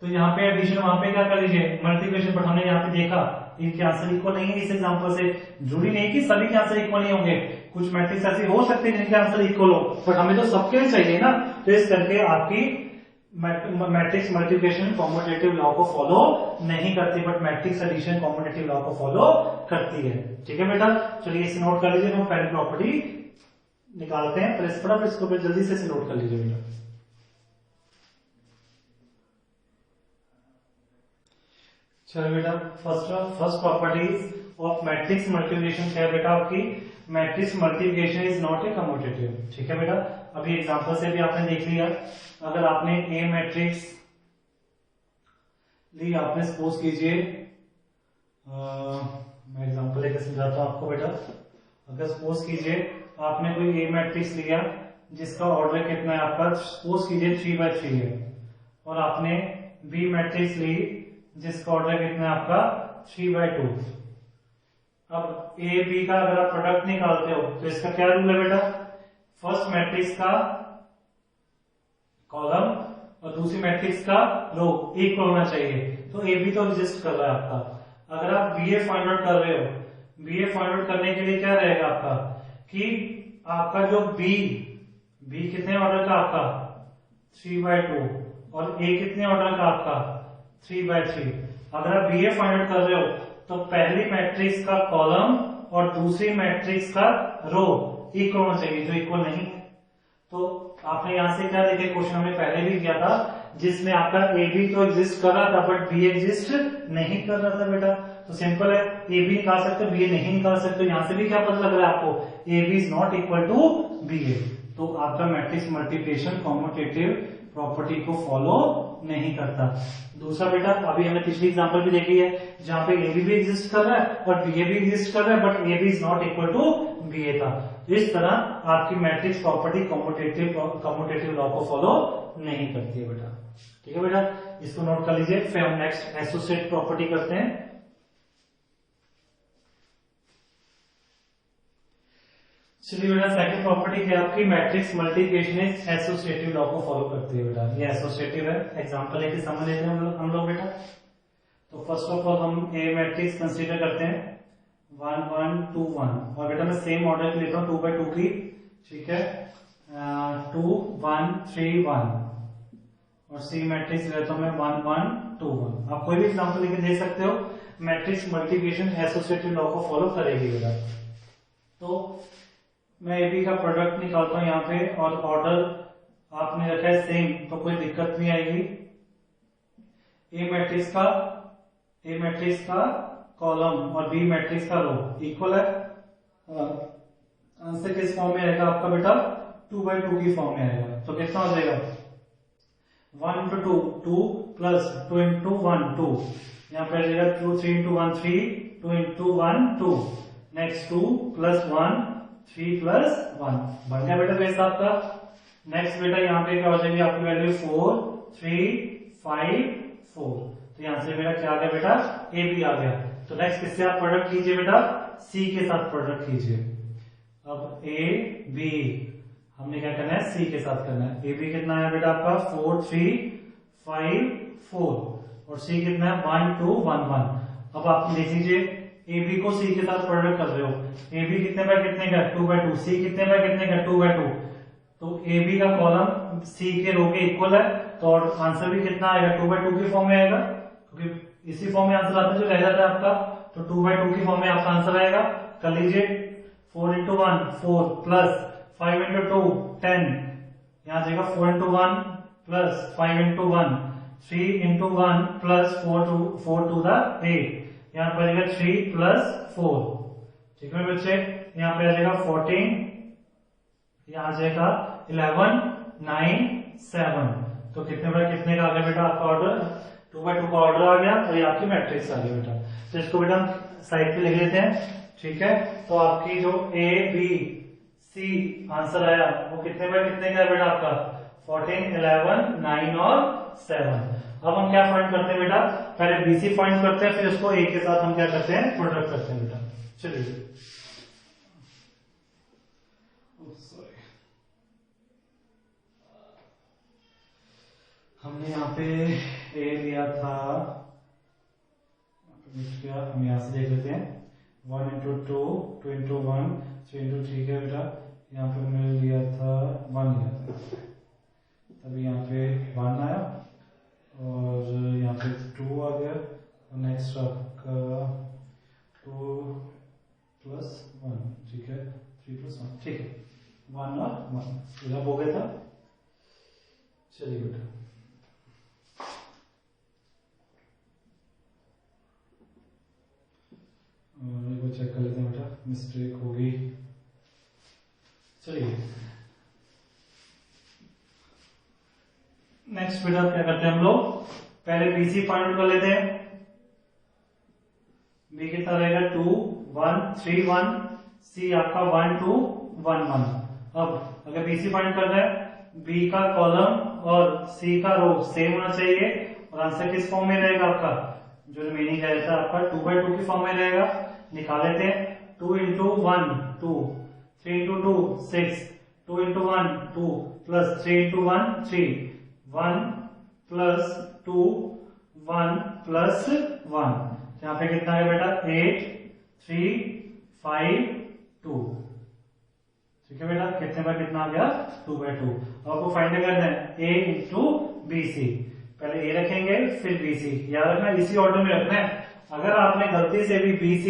तो यहाँ पे एडिशन वहां पे क्या कर लीजिए मल्टीप्लिकेशन। बट हमने यहाँ पे देखा इनके आंसर इक्वल नहीं है। इस एग्जांपल से जरूरी नहीं कि सभी के आंसर इक्वल नहीं होंगे, कुछ मैट्रिक्स ऐसे हो सकते हैं जिनके आंसर इक्वल हो, बट हमें तो सबके चाहिए ना। तो इस करके आपकी मैट्रिक्स मल्टीप्लिकेशन कम्यूटेटिव लॉ को फॉलो नहीं करती, but matrix addition commutative law को फॉलो करती है। ठीक है बेटा, चलिए इसे नोट कर लीजिए। हम पहली प्रॉपर्टी निकालते हैं, पर फटाफट इसको जल्दी से नोट कर लीजिए बेटा। चलो बेटा, first properties of matrix multiplication क्या है बेटा आपकी, matrix multiplication is not a commutative. ठीक है बेटा, अभी एग्जांपल से भी आपने देख लिया। अगर आपने ए मैट्रिक्स ली, आपने सपोज कीजिए मैं एग्जांपल लेकर समझाता हूं आपको बेटा। अगर सपोज कीजिए आपने कोई ए मैट्रिक्स लिया जिसका ऑर्डर कितना है आपका, सपोज कीजिए 3/3 है, और आपने बी मैट्रिक्स ली जिसका ऑर्डर कितना है आपका 3/2। अब ए बी का अगर आप प्रोडक्ट निकालते हो तो इसका क्या रूल है बेटा, फर्स्ट मैट्रिक्स का कॉलम और दूसरी मैट्रिक्स का रो इक्वल होना चाहिए। तो ए बी तो एग्जिस्ट कर रहा है आपका। अगर आप बी ए फाइंड आउट कर रहे हो, बी ए फाइंड आउट करने के लिए क्या रहेगा आपका कि आपका जो बी कितने ऑर्डर का आपका 3/2, और ए कितने ऑर्डर का आपका 3/3। अगर आप बी ए फाइंड आउट कर रहे हो तो पहली मैट्रिक्स का कॉलम और दूसरी मैट्रिक्स का रो इक्वल होना चाहिए, जो इक्वल नहीं। तो आपने यहां से क्या देखे, क्वेश्चन हमने पहले भी किया था जिसमें आपका ए बी तो एग्जिस्ट कर रहा था बट बी एग्जिस्ट नहीं कर रहा था बेटा। तो सिंपल है, ए बी निकाल सकते हो, बी ए नहीं निकाल सकते हो। यहां से भी क्या पता लग रहा है आपको, A B is not equal to B A. तो आपका मैट्रिक्स मल्टीप्लिकेशन कॉम्यूटेटिव प्रॉपर्टी को फॉलो नहीं करता। दूसरा बेटा, अभी हमने पिछली एग्जांपल भी देखी है जहां पे ए बी भी एग्जिस्ट कर रहा है और बी ए भी एग्जिस्ट कर रहा है but A B is not equal to B A था। तो इस तरह आपकी मैट्रिक्स प्रॉपर्टी कॉम्यूटेटिव लॉ को फॉलो नहीं करती है बेटा। ठीक है बेटा, इसको नोट कर लीजिए। फिर हम नेक्स्ट एसोसिएट प्रॉपर्टी करते हैं। चलिए बेटा, सेकंड प्रॉपर्टी क्या आपकी, matrix multiplication is associative law को फॉलो करती है बेटा। ये एसोसिएटिव है, एग्जांपल लेके समझ लेते हैं हम लोग बेटा। तो फर्स्ट ऑफ ऑल हम ए मैट्रिक्स कंसीडर करते हैं 1 1 2 1 और बेटा मैं सेम ऑर्डर लेता हूँ 2 by 2 की। ठीक है, 2 1 3 1 और सी मैट्रिक्स लेता हूं मैं 1 1 2 1। आप कोई भी एग्जांपल लेके दे सकते हो। मैट्रिक्स मल्टीप्लिकेशन एसोसिएटिव लॉ को फॉलो करेगी बेटा। तो मैं ए बी का प्रोडक्ट निकालता हूं यहाँ पे और ऑर्डर आपने रखा है सेम, तो कोई दिक्कत नहीं आएगी। ए मैट्रिक्स का कॉलम और बी मैट्रिक्स का रो इक्वल है। आंसर किस फॉर्म में आएगा आपका बेटा, 2 by 2 की फॉर्म में आएगा। तो कितना हो जाएगा, 1 into 2 2 plus 2 into 1 2। यहाँ पे आ जाएगा 2 3 into 1 3 2 into 1 2 next 2 plus 1 3 plus 1 बन गया बेटा बेस आपका। नेक्स्ट बेटा यहाँ पे क्या हो जाएगी आपकी वैल्यू 4 3 5 4। तो यहाँ से मेरा क्या आ गया बेटा, ए बी आ गया। तो नेक्स्ट किससे आप प्रोडक्ट कीजिए बेटा, सी के साथ प्रोडक्ट कीजिए। अब ए बी हमने क्या करना है, सी के साथ करना है। ए बी कितना है बेटा आपका 4 3 5 4 और सी कितना है 1 2 1 1। अब आप लिख लीजिए, ए बी को सी के साथ प्रोडक्ट कर रहे हो। ए बी कितने बाय कितने का, 2 by 2। सी कितने बाय कितने का, 2 by 2। तो ए बी का कॉलम सी के रो के इक्वल है, तो आंसर भी कितना आएगा, 2 by 2 की फॉर्म में आएगा, क्योंकि इसी फॉर्म में आंसर आता है जो रह जाता है आपका। तो 2 by 2 की फॉर्म में आपका आंसर आएगा। कर लीजिए, 4 into 1 4 प्लस 5 into 2 10। यहाँ जाएगा 4 into 1 plus 5 into 1 3 into 1 plus 4 to the 8। यहाँ पर आएगा 3 प्लस 4। ठीक है बच्चे, यहाँ पे आ जाएगा 14, यहाँ आ जाएगा 11 9 7। तो कितने बार कितने का आ गया बेटा आपका ऑर्डर, 2 by 2 का ऑर्डर आ गया और ये आपकी मैट्रिक्स आ गई बेटा। तो इसको बेटा हम साइड पे लिख लेते हैं। ठीक है, तो आपकी जो ए बी सी आंसर आया वो कितने बाय कितने का है बेटा आपका, 14 11 9 और 7। अब हम क्या फाइंड करते हैं बेटा, पहले बीसी फाइंड करते हैं, फिर उसको ए के साथ हम क्या करते हैं, प्रोडक्ट करते हैं बेटा। चलिए, हमने यहाँ पे ए लिया था, हम यहाँ से देख लेते हैं 1 into 2 2 into 1 3 into 3 का बेटा। यहाँ पे हमने लिया था 1 लिया था, तभी यहाँ पे 1 आया और यहाँ पे 2 आ गया और नेक्स्ट आपका 2 plus 1। ठीक है, 3 plus 1। ठीक है, 1 और 1 इधर हो गया था। चलिए बेटा, को चेक कर लेते हैं बेटा, मिस्टेक होगी। चलिए नेक्स्ट बेटा क्या करते हैं हम लोग, पहले बीसी फाइंड कर लेते हैं। बी कितना रहेगा 2 1 3 1, सी आपका 1 2 1 1। अब अगर बीसी फाइंड कर रहे हैं, बी का कॉलम और सी का रो सेम होना चाहिए और आंसर किस फॉर्म में रहेगा आपका, जो रिमेनिंग रहेगा आपका 2 by 2 की फॉर्म में रहेगा। निकाल लेते हैं, 2 into 1 2 3 into 2 6 2 into 1 2 plus 3 into 1 3 1 plus 2 1 plus 1। यहाँ पे कितना है बेटा 8 3 5 2। ठीक है बेटा, कितने बार कितना आ गया 2 by 2। आपको फाइंड करना है a into bc, पहले a रखेंगे फिर bc, याद रखना इसी ऑर्डर में रखना है। अगर आपने गलती से भी bc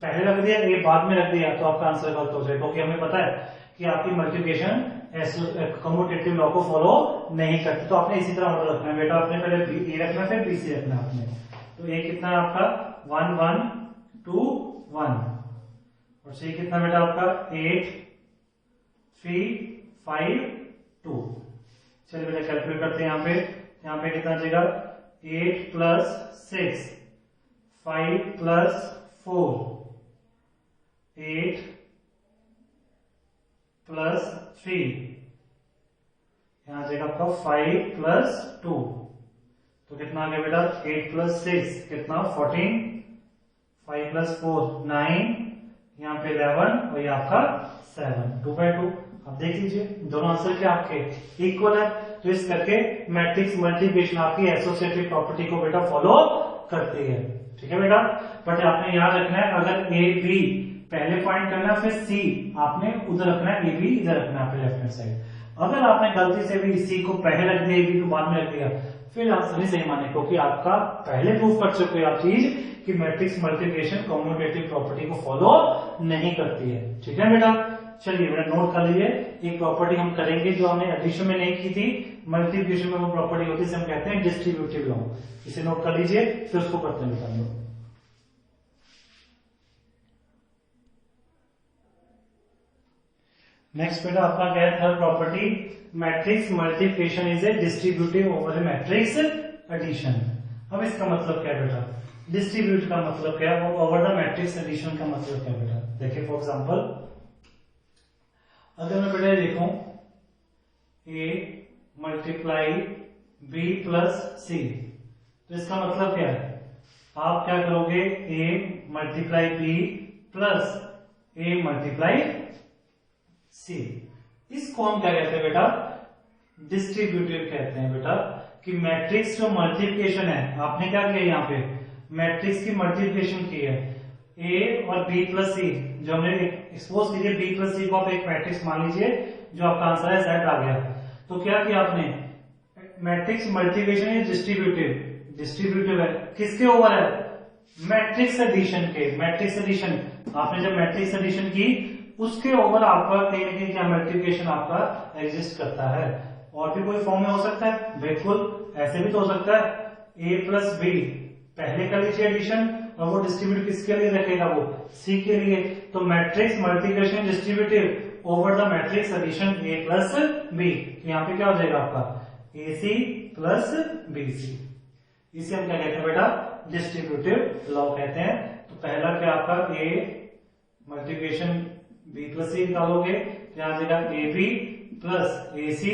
पहले रख दिया, ए बाद में रख दिया, तो आपका आंसर गलत हो जाएगा, क्योंकि हमें पता है कि आपकी मल्टीप्लिकेशन कम्यूटेटिव लॉ को फॉलो नहीं करती। तो आपने इसी तरह ऑर्डर रखना है बेटा, आपने पहले ए रखना फिर बी सी रखना है आपने। तो ए कितना है आपका 1 1 2 1 और सी कितना बेटा आपका 8 3 5 2। चलिए बेटा कैलकुलेट करते हैं यहाँ पे कितना जाएगा 8 प्लस 6 5 प्लस 4 8 प्लस 3 यहां जाएगा आपका 5 प्लस 2 तो कितना आ गया बेटा 8 प्लस 6 कितना 14 5 प्लस 4 9 यहाँ पे 11 और ये आपका 7 2/2। अब देख लीजिए दोनों आंसर क्या आपके इक्वल है, तो इस करके मैट्रिक्स मल्टीप्लिकेशन आपकी एसोसिएटिव प्रॉपर्टी को बेटा फॉलो करती है। ठीक है बेटा, बट आपने याद रखना है अगर ए बी पहले फाइंड करना है फिर सी आपने उधर रखना है, ए बी इधर रखना है आपके लेफ्ट हैंड साइड। अगर आपने गलती से भी सी को पहले रख दिया ए बी को बाद में रख दिया फिर आंसर नहीं सही माने, क्योंकि आपका पहले प्रूफ कर चुके हो आप चीज कि मैट्रिक्स मल्टीप्लिकेशन कम्यूटेटिव प्रॉपर्टी को फॉलो नहीं करती है। ठीक है बेटा, चलिए बेटा नोट कर लीजिए एक प्रॉपर्टी हम करेंगे जो हमने एडिशन में नहीं की थी, मल्टीप्लिकेशन में वो प्रॉपर्टी होती है हम कहते हैं डिस्ट्रीब्यूटिव लॉ। इसे नोट कर लीजिए फिर उसको करते हैं बेटा हम लोग। नेक्स्ट बेटा आपका क्या है third property, matrix multiplication is a distributive over a matrix addition. अब इसका मतलब क्या है बेटा, डिस्ट्रीब्यूट का मतलब क्या है, ओवर द मैट्रिक्स एडिशन का मतलब क्या है बेटा। देखिए फॉर एग्जांपल अगर मैं बेटा देखूं ए मल्टीप्लाई बी प्लस सी, तो इसका मतलब क्या है, आप क्या करोगे A multiply B plus A multiply C. इसको हम क्या कहते हैं बेटा, डिस्ट्रीब्यूटिव कहते हैं बेटा। कि मैट्रिक्स जो मल्टीप्लिकेशन है आपने क्या किया यहाँ पे मैट्रिक्स की मल्टीप्लिकेशन की है, ए और बी प्लस सी जो हमने एक्सपोज कीजिए बी प्लस सी को आप एक मैट्रिक्स मान लीजिए जो आपका आंसर है Z आ गया। तो क्या किया आपने मैट्रिक्स मल्टीप्लिकेशन या डिस्ट्रीब्यूटिव है किसके ओवर है, मैट्रिक्स एडिशन के। मैट्रिक्स एडिशन आपने जब मैट्रिक्स एडिशन की उसके ओवर आपका कहीं ना कहीं क्या मल्टीप्लिकेशन आपका एग्जिस्ट करता है। और भी कोई फॉर्म में हो सकता है, बिल्कुल ऐसे भी तो हो सकता है ए प्लस बी पहले कर लीजिए एडिशन और वो डिस्ट्रीब्यूट किसके लिए रखेगा, वो सी के लिए। तो matrix multiplication distributive over the matrix addition A plus B, यहाँ पे क्या हो जाएगा आपका ए सी प्लस बी सी। इसे हम क्या कहते हैं बेटा, डिस्ट्रीब्यूटिव लॉ कहते हैं। तो पहला क्या आपका ए मल्टीप्लिकेशन बी प्लस सी निकालोगे क्या आ जाएगा ए बी प्लस ए सी,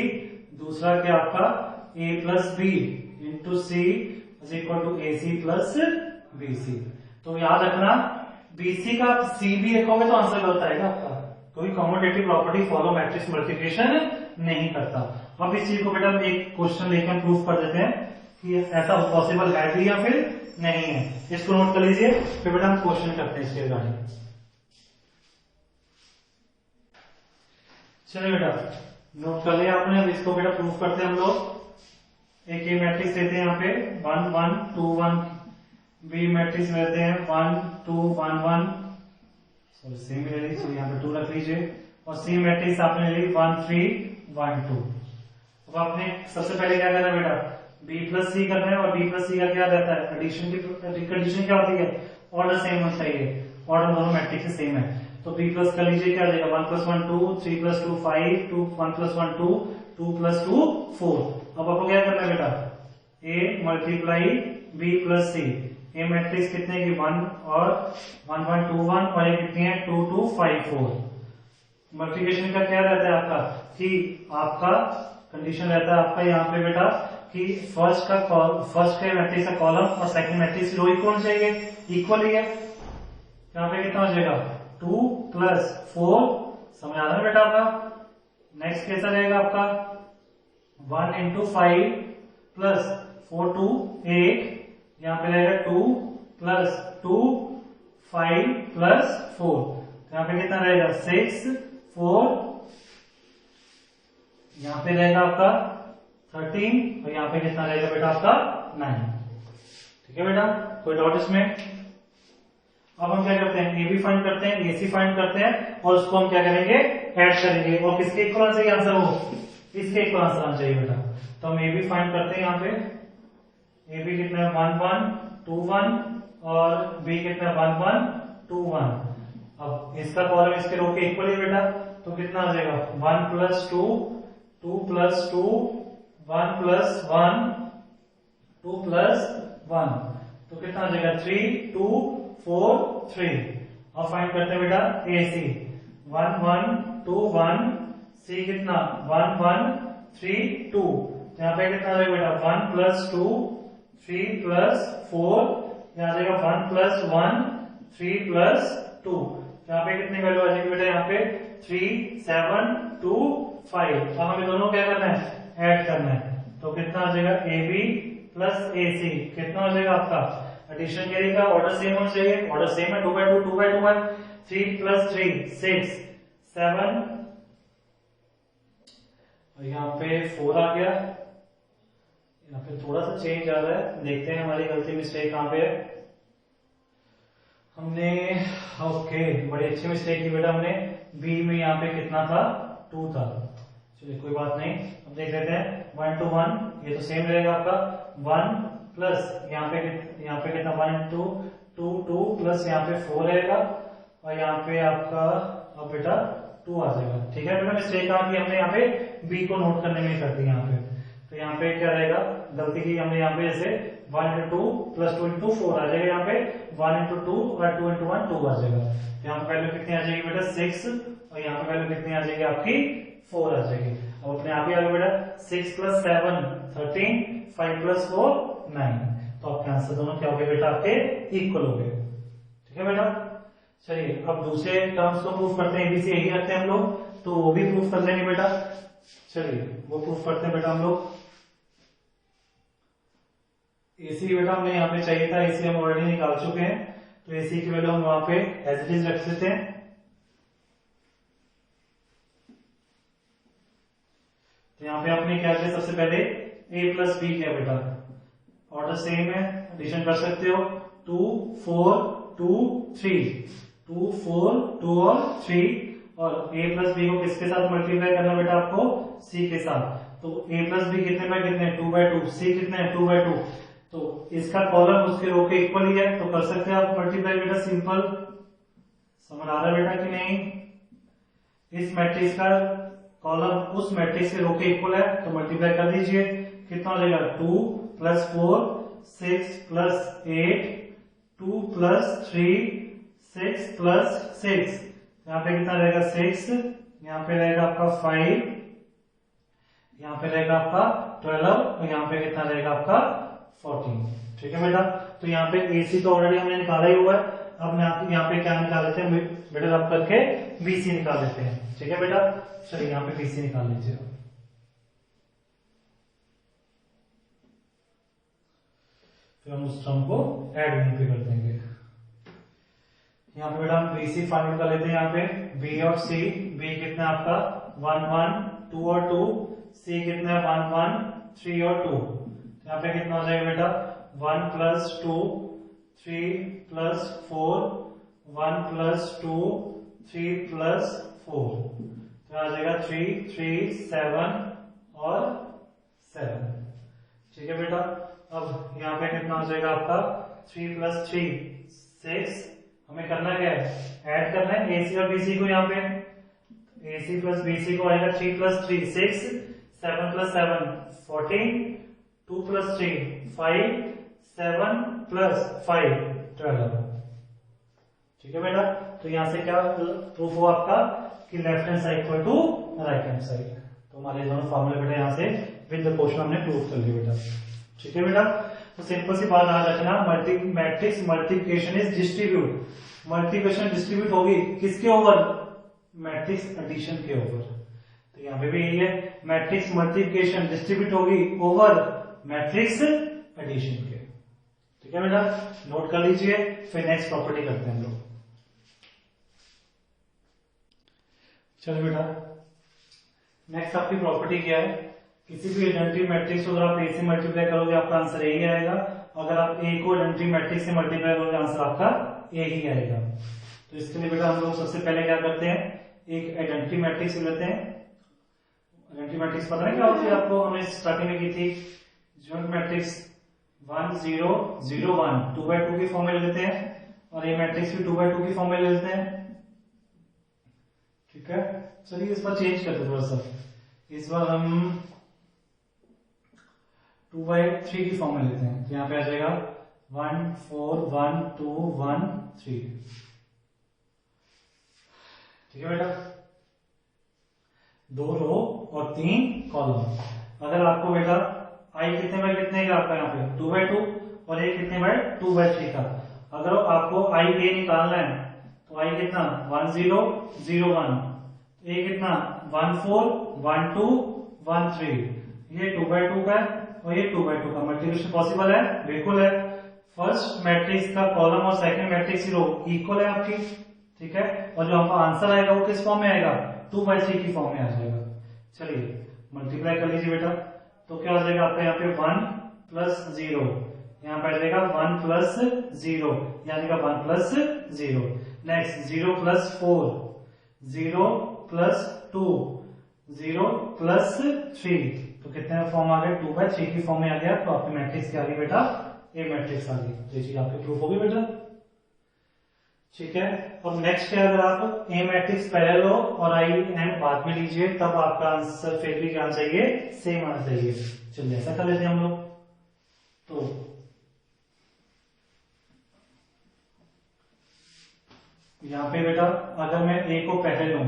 दूसरा क्या आपका A plus B into C is equal to A C plus B C. तो याद रखना बीसी का सी भी लिखोगे तो आंसर गलत आएगा आपका, क्योंकि commutative property follow matrix multiplication नहीं करता। अब इस चीज को बेटा एक क्वेश्चन लेकर प्रूफ कर देते हैं कि ऐसा पॉसिबल है भी या फिर नहीं है। इसको नोट कर लीजिए फिर बेटा हम क्वेश्चन करते हैं इसके रिगार्डिंग। चलिए बेटा नोट कर लिया आपने, अब इसको बेटा प्रूफ करते हैं हम लोग। एक ये मैट्रिक्स लेते हैं यहाँ पे 1 1 2 1, बी मैट्रिक्स लेते हैं 1 2 1 1, सॉरी सेम ले लीजिए यहाँ पे 2 रख लीजिए, और सी मैट्रिक्स आपने ली 1 3 1 2। अब आपने सबसे पहले क्या करना है बेटा, बी प्लस सी करना है, और बी प्लस सी का क्या रहता है एडिशन की कंडीशन क्या होती है, ऑर्डर सेम होना चाहिए, ऑर्डर दोनों मैट्रिक्स सेम है। तो बी प्लस कर लीजिए क्या आ जाएगा 1 + 1 2 3 + 2 5 2 1 + 1 2 2 + 2 4। अब आपको क्या करना है बेटा, A multiply B plus C, A matrix कितने की 1 और 1 1 2 1 और ये कितनी है 2 2 5 4। मल्टीप्लिकेशन का क्या रहता है आपका कि आपका कंडीशन रहता है आपका यहाँ पे बेटा कि फर्स्ट का मैट्रिक्स का कॉलम और सेकंड मैट्रिक्स की रो इक्वल चाहिए, इक्वल ही है। यहाँ पे कितना हो जाएगा 2 + 4, समझ आ रहा है बेटा आपका। नेक्स्ट कैसा रहेगा आपका 1 × 5 + 4 2 8, यहाँ पे रहेगा 2 + 2 5 + 4, यहाँ पे कितना रहेगा 6 4, यहाँ पे रहेगा आपका 13 और यहाँ पे कितना रहेगा बेटा आपका 9। ठीक है बेटा, कोई डाउट इसमें। अब हम क्या करते हैं, ए बी फाइंड करते हैं, ए सी फाइंड करते हैं और उसको हम क्या करेंगे, ऐड करेंगे और किसके इक्वल आना चाहिए आंसर, वो इसके इक्वल आंसर आना चाहिए बेटा। तो हम ए बी फाइंड करते हैं, यहाँ पे ए बी कितना है 1 1 2 1 और बी कितना है 1 1 2 1। अब इसका कॉलम इसके रो के इक्वल है बेटा, तो कितना आ जाएगा 1 प्लस 2 2 प्लस 2 1 प्लस 1 2 प्लस 1, तो कितना आ जाएगा 3 2 4 3। अब फाइंड करते हैं बेटा ए सी 1 1 2 1, सी कितना 1 1 3 2। यहाँ पे कितना आ जाएगा बेटा 1 प्लस 2 3 प्लस 4, यहाँ आ जाएगा 1 प्लस 1 3 प्लस 2। यहाँ पे कितनी वैल्यू आ जाएगी बेटा, यहाँ पे 3 7 2 5। अब हमें दोनों क्या करना है, ऐड करना है, तो कितना आ जाएगा ए बी प्लस ए सी, कितना हो जाएगा आपका, एडिशन कैरी का ऑर्डर सेम होना चाहिए, ऑर्डर सेम है 2 by 2 2 by 2 है, 3 प्लस 3 6 7 और यहाँ पे 4 आ गया। यहाँ पे थोड़ा सा चेंज आ रहा है, देखते हैं हमारी गलती मिस्टेक कहाँ पे है। हमने ओके बड़ी अच्छी मिस्टेक की बेटा, हमने बी में यहाँ पे कितना था 2 था, चलिए कोई बात नहीं। अब देख लेते हैं 1 to 1, ये तो सेम रहेगा आपका 1 प्लस यहाँ पे कितना 1 2 2 2 प्लस यहाँ पे 4 रहेगा और यहाँ पे आपका अब बेटा 2 आ जाएगा। ठीक है बेटा, मिस्टेक कहाँ की हमने यहाँ पे बी को नोट करने में कर दी यहाँ पे, तो यहाँ पे क्या रहेगा, गलती की हमने यहाँ पे जैसे 1 into 2 प्लस 2 into 4 आ जाएगा, यहाँ पे 1 into 2 और 2 into 1 2 आ जाएगा। यहाँ पे वैल्यू कितनी आ जाएगी बेटा 6 और यहाँ पे वैल्यू कितनी आ जाएगी आपकी 4 आ जाएगी। अब अपने आप ही आ गया बेटा 6 प्लस 7 13 5 प्लस 4 9, तो आपके आंसर दोनों क्या हो गए बेटा, आपके इक्वल हो गए। ठीक है बेटा, चलिए अब दूसरे टर्म्स को प्रूफ करते हैं, एबीसी यही रखते हैं हम लोग, तो वो भी प्रूफ कर लेंगे बेटा। चलिए वो प्रूफ करते हैं बेटा हम लोग। एसी बेटा हमें यहाँ पे चाहिए था, एसी हम ऑलरेडी निकाल चुके हैं, तो एसी की वैल्यू हम वहां पे एज इट इज रख देते हैं। तो यहाँ पे आपने क्या किया, सबसे पहले a प्लस बी किया बेटा, ऑर्डर सेम है, एडिशन कर सकते हो 2 4 2 3 2 4 2 और 3, और a प्लस बी को किसके साथ मल्टीप्लाई करना बेटा आपको, c के साथ। तो a प्लस बी कितने बाय कितने 2 by 2, c कितने 2 by 2, तो इसका कॉलम उसके रो के इक्वल ही है, तो कर सकते हैं आप मल्टीप्लाई बेटा, सिंपल। समझ आ रहा है बेटा कि नहीं, इस मैट्रिक्स का कॉलम उस मैट्रिक्स के रो के इक्वल है, तो मल्टीप्लाई कर दीजिए, कितना हो जाएगा 2 प्लस 4 6 प्लस 8 2 प्लस 3 6 प्लस 6, यहाँ पे कितना रहेगा 6, यहाँ पे रहेगा आपका 5, यहाँ पे रहेगा आपका 12 और यहाँ पे कितना रहेगा आपका 14। ठीक है बेटा, तो यहाँ पे एसी तो ऑलरेडी हमने निकाला ही हुआ है, अब यहाँ पे क्या निकाल लेते हैं, मिडिल अप करके बीसी निकाल लेते हैं। ठीक है बेटा, चलिए यहाँ पे बीसी निकाल लीजिए। फिर हम उस टर्म को ऐड वहीं पे कर देंगे। यहाँ पे बेटा हम बीसी फाइंड कर लेते हैं, यहाँ पे बी और सी, बी कितना आपका 1 1 2 और 2, सी कितना है 1 1 3 और 2, यहाँ पे कितना हो जाएगा बेटा 1 प्लस 2 3 प्लस 4 1 प्लस 2 3 प्लस 4, तो आ जाएगा 3 3 7 और 7। ठीक है बेटा, अब यहाँ पे कितना हो जाएगा आपका 3 प्लस 3 6, हमें करना क्या है, ऐड करना है एसी और बीसी को। यहाँ पे एसी प्लस बीसी को आएगा 3 प्लस 3 6 7 प्लस 7 14 2 प्लस 3 5 7 प्लस 5 12। ठीक है बेटा, तो यहां से क्या प्रूफ हुआ आपका कि left hand side equal to right hand side, तो हमारे दोनों फॉर्मूले बेटा यहाँ से विद द क्वेश्चन हमने प्रूफ कर लिया बेटा। ठीक है बेटा, तो सिंपल सी बात याद रखना, matrix multiplication is distribute, multiplication distribute होगी किसके ओवर, मैट्रिक्स एडिशन के ओवर। तो यहाँ पे भी यही है, मैट्रिक्स मल्टीप्लिकेशन डिस्ट्रीब्यूट होगी ओवर मैट्रिक्स एडिशन के। ठीक है बेटा, नोट कर लीजिए, फिर नेक्स्ट प्रॉपर्टी करते हैं हम लोग। चलो बेटा, नेक्स्ट आपकी प्रॉपर्टी क्या है, किसी भी आइडेंटिटी मैट्रिक्स को अगर आप ए से मल्टीप्लाई करोगे आपका आंसर यही आएगा, अगर आप ए को आइडेंटिटी मैट्रिक्स से मल्टीप्लाई करोगे आंसर आपका ए ही आएगा। तो इसके लिए बेटा हम लोग सबसे पहले क्या करते हैं, एक आइडेंटिटी मैट्रिक्स लेते हैं। आइडेंटिटी मैट्रिक्स पता है क्या होती है आपको, हमने स्टार्टिंग में की थी ज्वाइंट मैट्रिक्स 1 0 0 1 2x2 की फॉर्म में लेते हैं, और ये मैट्रिक्स भी 2x2 की फॉर्म में लेते हैं। ठीक है, चलिए इस बार चेंज करते थोड़ा सा, इस बार हम 2x3 की फॉर्म में लेते हैं। तो यहाँ पे आ जाएगा 1 4 1 2 1 3। ठीक है बेटा, 2 रो और 3 कॉलम। अगर आपको बेटा आई कितने बाय कितने का आपका यहाँ पे 2x2 और ए कितने बाय 2x3 का, अगर आपको आई ए निकालना है तो आई कितना 1 0 0 1, ए कितना 1 4 1 2 1 3, ये 2x2 का है और ये 2x2 का। मल्टीप्लिकेशन पॉसिबल है, बिल्कुल है। फर्स्ट मैट्रिक्स का कॉलम और सेकंड मैट्रिक्स की रो इक्वल है आपकी। ठीक है, और जो आपका आंसर आएगा वो किस फॉर्म में आएगा 2/3 की फॉर्म में आ जाएगा। चलिए मल्टीप्लाई कर लीजिए बेटा, तो क्या हो जाएगा आपका यहाँ पे 1 प्लस 0, यहाँ पे आ जाएगा 1 प्लस 0, यानी का 1 plus 0। Next 0 plus 4, 0 plus 2, 0 plus 3, तो कितने फॉर्म आ गए 2/3 की फॉर्म में आ गया। तो आपकी मैट्रिक्स क्या आ गई बेटा, ए मैट्रिक्स आ गई। तो ये चीज आपकी प्रूफ होगी बेटा। ठीक है, और नेक्स्ट है, अगर आप ए मैट्रिक्स पैरेलल हो और आई एन बाद में लीजिए, तब आपका आंसर फिर भी क्या चाहिए, सेम आना चाहिए। चलिए ऐसा कर लेते हैं हम लोग। तो यहाँ पे बेटा अगर मैं ए को पहले लूं